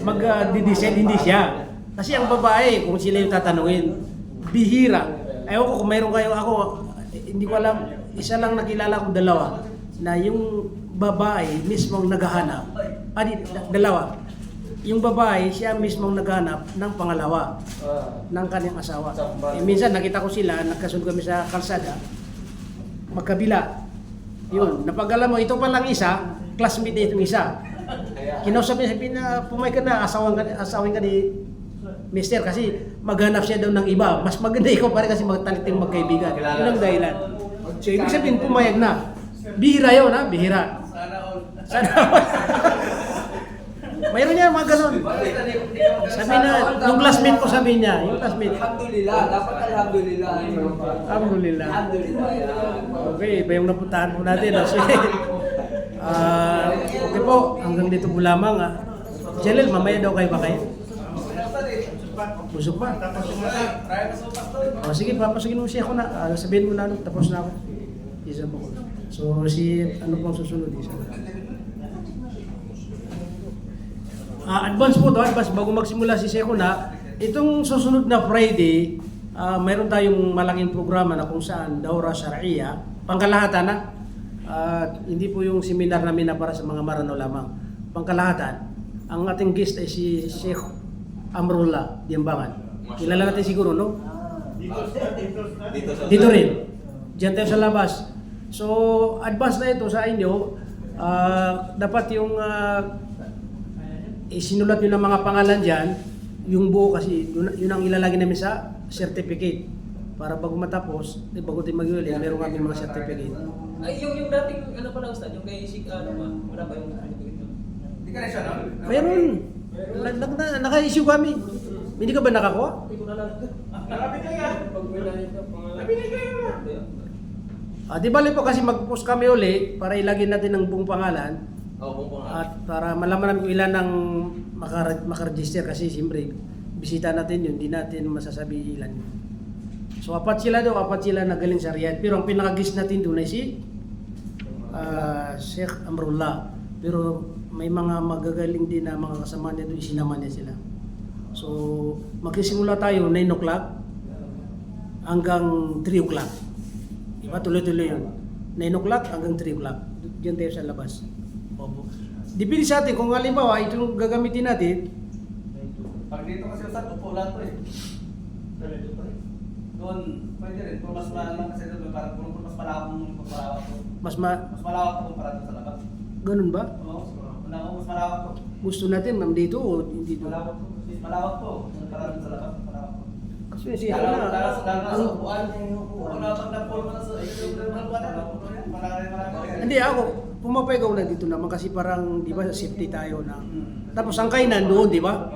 mag-decide, hindi siya. Kasi ang babae, kung sila yung tatanungin, bihira. Ayaw ko kung mayroon kayo, ako, hindi ko alam, isa lang nakilala ko dalawa, na yung babae mismong naghahanap, dalawa. Yung babae, siya mismong naghahanap ng pangalawa ng kanyang asawa. Minsan nakita ko sila, nagkasunod kami sa kalsada, magkabila. Yun, napag-alam mo, ito pa lang isa, classmate itong isa. Kinausap niya, sabi na, pumay ka na, asawin ka ni Mister, kasi maghanap siya daw ng iba. Mas maganda ikaw pa rin kasi magtaliting magkaibigan. Yun ang dahilan. So, ibig sabihin, pumayag na. Bihira yun, ha? Bihira. Sana all. Mayroon niya mga ganun. Sabi na, yung classmate ko sabi niya, yung classmate. Alhamdulillah, dapat alhamdulillah. Alhamdulillah. Alhamdulillah. Okay, iba yung napuntahan po natin. No? So, okay po, hanggang dito po lamang. Jalil, mamaya daw kayo ba kayo? Busog pa. O sige, papasukin mo siya ako na. Sabihin mo na, tapos na ako. Isa po ko. So, ano pong susunod? Isa. Advance po to, advance. Bago magsimula si Seko na, itong susunod na Friday, mayroon tayong malaking programa na kung saan Daura Sharia, pangkalahatan na. Hindi po yung seminar namin na para sa mga marano lamang. Pangkalahatan. Ang ating guest ay si Sheikh Amrullah Diambangan. Kilala natin siguro, no? Dito rin. Diyan tayo sa labas. So, advance na ito sa inyo. Dapat yung isinulat nyo ng mga pangalan dyan, yung buo kasi, yun ang ilalagay namin sa certificate. Para bago matapos, bago tayo mag-uli, meron kami mga certificate. Ay, yung dating, ano pa lang ustad, yung kay Isik, ano ba? Wala ba yung certificate? Hindi ka na siya, no? Meron. Naka-issue kami. Hindi ka ba nakakuha? Hindi ko na lang. Nakabigay yan. Pag wala ito, pangalan. Nabinigay yan. Di bali po kasi mag-post kami uli para ilagay natin ang buong pangalan Oo, kung at para malaman namin kung ilan ang makaregister kasi siyempre bisita natin yun, hindi natin masasabi ilan. So apat sila na galing sa Riyadh. Pero ang pinaka-guest natin doon ay si Sheikh Amrullah. Pero may mga magagaling din na mga kasama niya doon, isinama niya sila. So magsisimula tayo 9 o'clock hanggang 3 o'clock. Diba? Tuloy-tuloy yun. 9 o'clock hanggang 3 o'clock. Diyan tayo sa labas. Opo. Depende sa atin kung halimbawa ito yung gagamitin natin. Pag dito kasi usap, upo lang to eh. Doon, pwede rin. Kung mas malawak kasi doon, parang kung mas malawak to. Mas malawak to kumpara doon sa labas. Ganun ba? Oo, mas malawak to. Gusto natin ma'am dito o hindi doon? Malawak to. Kumpara doon sa labas, malawak to. Kasi si Lalo na sa ang- upuan. Kung napag na-pull mo na sa marami. Hindi ako, pumapayag ako na dito naman kasi parang, di ba, safety tayo na. Tapos ang kainan doon, di ba?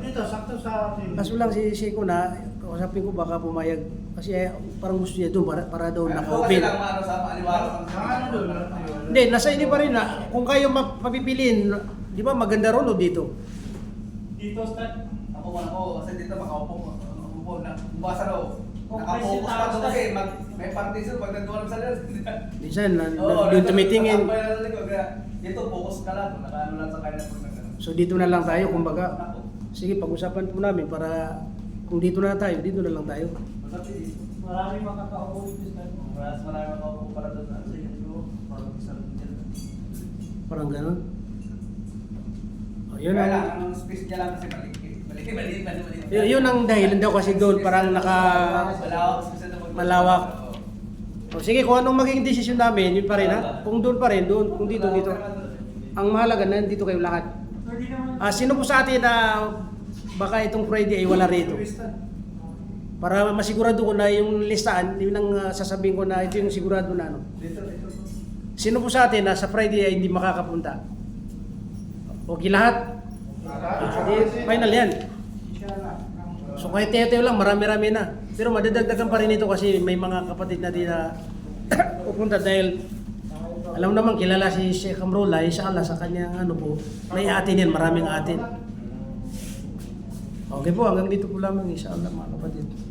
Dito, sakto sa atin. Kaso lang si Seiko na, kausapin ko baka pumayag. Kasi parang gusto niya doon para daw Kasi naka-open. lang maano sa aliwalas. Ano doon? Hindi, nasa inyo pa rin na. Kung kayo mapipiliin, di ba maganda ron o dito? Dito, Stan. Ako, kasi dito makaupo na. Bumasa daw. Kung Nakapokus may pa sitaw, doon kasi may partition pag nandun sa loob. Minsan, Oo, doon tumitingin. nakatambay na sa likod, kaya dito focus ka lang. Nakaano lang sa kanya pag nagano. So dito na lang tayo, kumbaga. Sige, pag-usapan po namin para kung dito na tayo, dito na lang tayo. Maraming makakaupo dito, Stan. Marami makaupo para doon sa inyo. Parang isang dyan. Parang gano'n. Yun Kaya lang, ang, ang space niya lang kasi maliit. yun ang dahilan daw kasi doon, parang malawak. O sige, kung anong magiging desisyon namin, yun pa rin ha. Kung doon pa rin, doon. Kung dito, dito. Ang mahalaga na dito kayo lahat. Pwede naman. Sino po sa atin na baka itong Friday ay wala rito? Para masigurado ko na yung listahan, yun ang sasabihin ko na ito yung sigurado na ano. Sino po sa atin na sa Friday ay hindi makakapunta? Okay lahat? Final yan. So kahit tayo lang, marami-rami na. Pero madadagdagan pa rin ito kasi may mga kapatid natin na pupunta dahil alam naman kilala si Sheikh Amrullah, inshallah sa kanyang ano po, may atin yan, maraming atin. Okay po, hanggang dito po lamang inshallah mga kapatid.